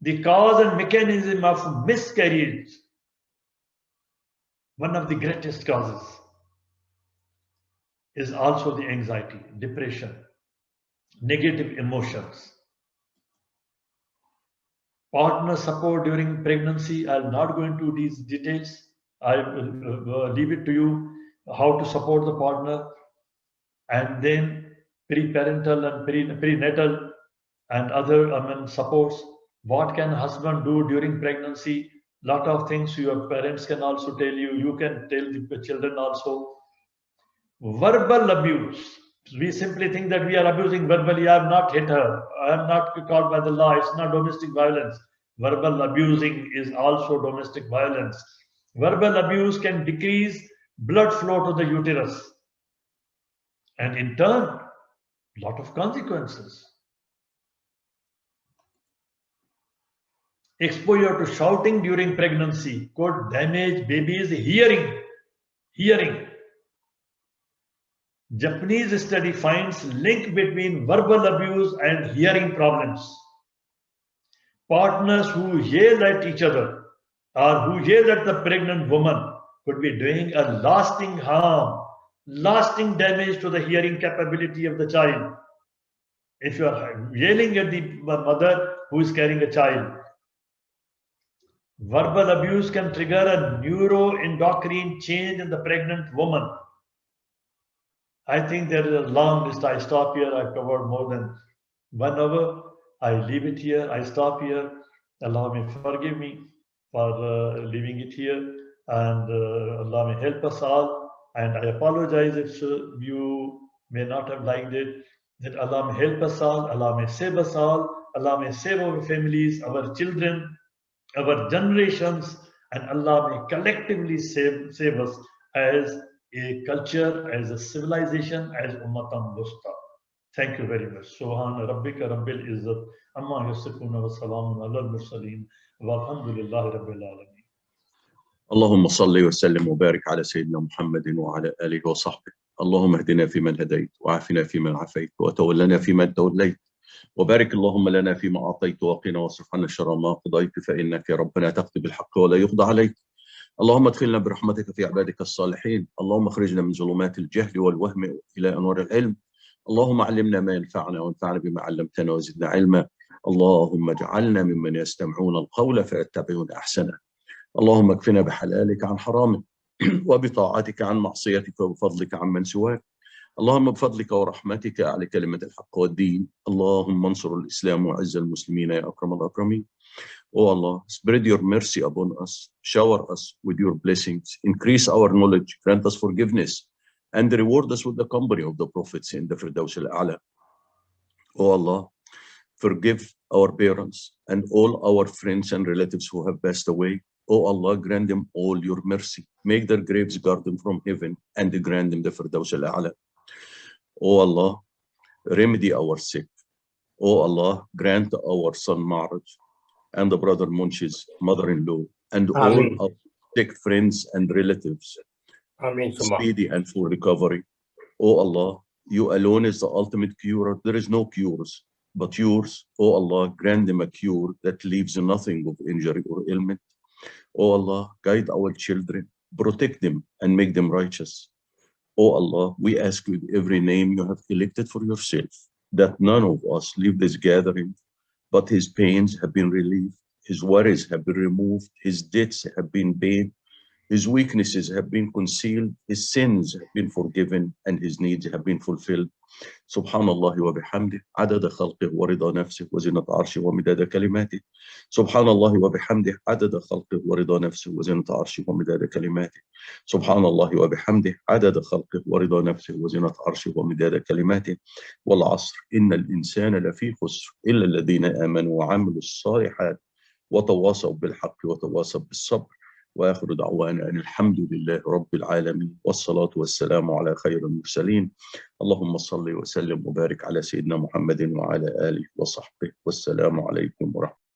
The cause and mechanism of miscarriage, one of the greatest causes, is also the anxiety, depression, negative emotions. Partner support during pregnancy, I'll not go into these details. I will leave it to you how to support the partner. And then pre-parental and prenatal and other supports. What can husband do during pregnancy? Lot of things your parents can also tell you. You can tell the children also. Verbal abuse. We simply think that we are abusing verbally. I have not hit her. I am not caught by the law. It's not domestic violence. Verbal abusing is also domestic violence. Verbal abuse can decrease blood flow to the uterus, and in turn, lot of consequences. Exposure to shouting during pregnancy could damage baby's hearing. Japanese study finds link between verbal abuse and hearing problems. Partners who yell at each other or who yell at the pregnant woman could be doing a lasting harm, lasting damage to the hearing capability of the child. If you are yelling at the mother who is carrying a child, verbal abuse can trigger a neuroendocrine change in the pregnant woman. I think there is a long list. I stop here. I've covered more than 1 hour. I leave it here. I stop here. Allah may forgive me for leaving it here. And Allah may help us all. And I apologize if you may not have liked it. That Allah may help us all. Allah may save us all. Allah may save our families, our children, our generations. And Allah may collectively save us as a culture, as a civilization, as Ummatan Wusta. Thank you very much. Subhana Rabbika Rabbil Izzat Amma Yasifuna wa Salamun ala al-Mursaleen walhamdulillahi Rabbil Alameen. اللهم صل وسلم وبارك على سيدنا محمد وعلى آله وصحبه. اللهم اهدنا فيمن هديت وعافنا فيمن عافيت وتولنا فيمن توليت وبارك اللهم لنا فيما أعطيت وقنا واصرف عنا شر ما قضيت فإنك يا ربنا تقضي بالحق ولا يقضى عليك. اللهم ادخلنا برحمتك في عبادك الصالحين. اللهم اخرجنا من ظلمات الجهل والوهم إلى أنوار العلم. اللهم علمنا ما ينفعنا وانفعنا بما علمتنا وزدنا علما. اللهم اجعلنا ممن يستمعون القول فيتبعون أحسنه. اللهم اكفنا بحلالك عن حرامك وبطاعتك عن معصيتك وبفضلك عن من سواك. اللهم بفضلك ورحمتك أعلى كلمة الحق والدين. اللهم انصر الإسلام وعز المسلمين يا أكرم الأكرمين. Oh Allah, spread your mercy upon us, shower us with your blessings, increase our knowledge, grant us forgiveness, and reward us with the company of the prophets in the Firdaus al-A'la. Oh Allah, forgive our parents and all our friends and relatives who have passed away. Oh Allah, grant them all your mercy. Make their graves garden from heaven and grant them the Firdaus al-A'la. Oh Allah, remedy our sick. Oh Allah, grant our son Ma'raj and the brother Munsh's mother-in-law and all our sick friends and relatives speedy and full recovery. Oh Allah, you alone is the ultimate cure. There is no cures but yours. Oh Allah, grant them a cure that leaves nothing of injury or ailment. Oh Allah, guide our children, protect them and make them righteous. O Allah, we ask with every name you have elected for yourself, that none of us leave this gathering, but his pains have been relieved, his worries have been removed, his debts have been paid, his weaknesses have been concealed, his sins have been forgiven, and his needs have been fulfilled. سبحان الله وبحمده عدد خلقه ورضا نفسه وزنة عرشه ومداد كلماته. سبحان الله وبحمده عدد خلقه ورضا نفسه وزنة عرشه ومداد كلماته. سبحان الله وبحمده عدد خلقه ورضا نفسه وزنة عرشه ومداد كلماته. والعصر إن الإنسان لفي خسر إلا الذين آمنوا وعملوا الصالحات وتواصوا بالحق وتواصوا بالصبر. وآخر دعوانا أن الحمد لله رب العالمين والصلاة والسلام على خير المرسلين. اللهم صل وسلم وبارك على سيدنا محمد وعلى آله وصحبه والسلام عليكم ورحمة الله.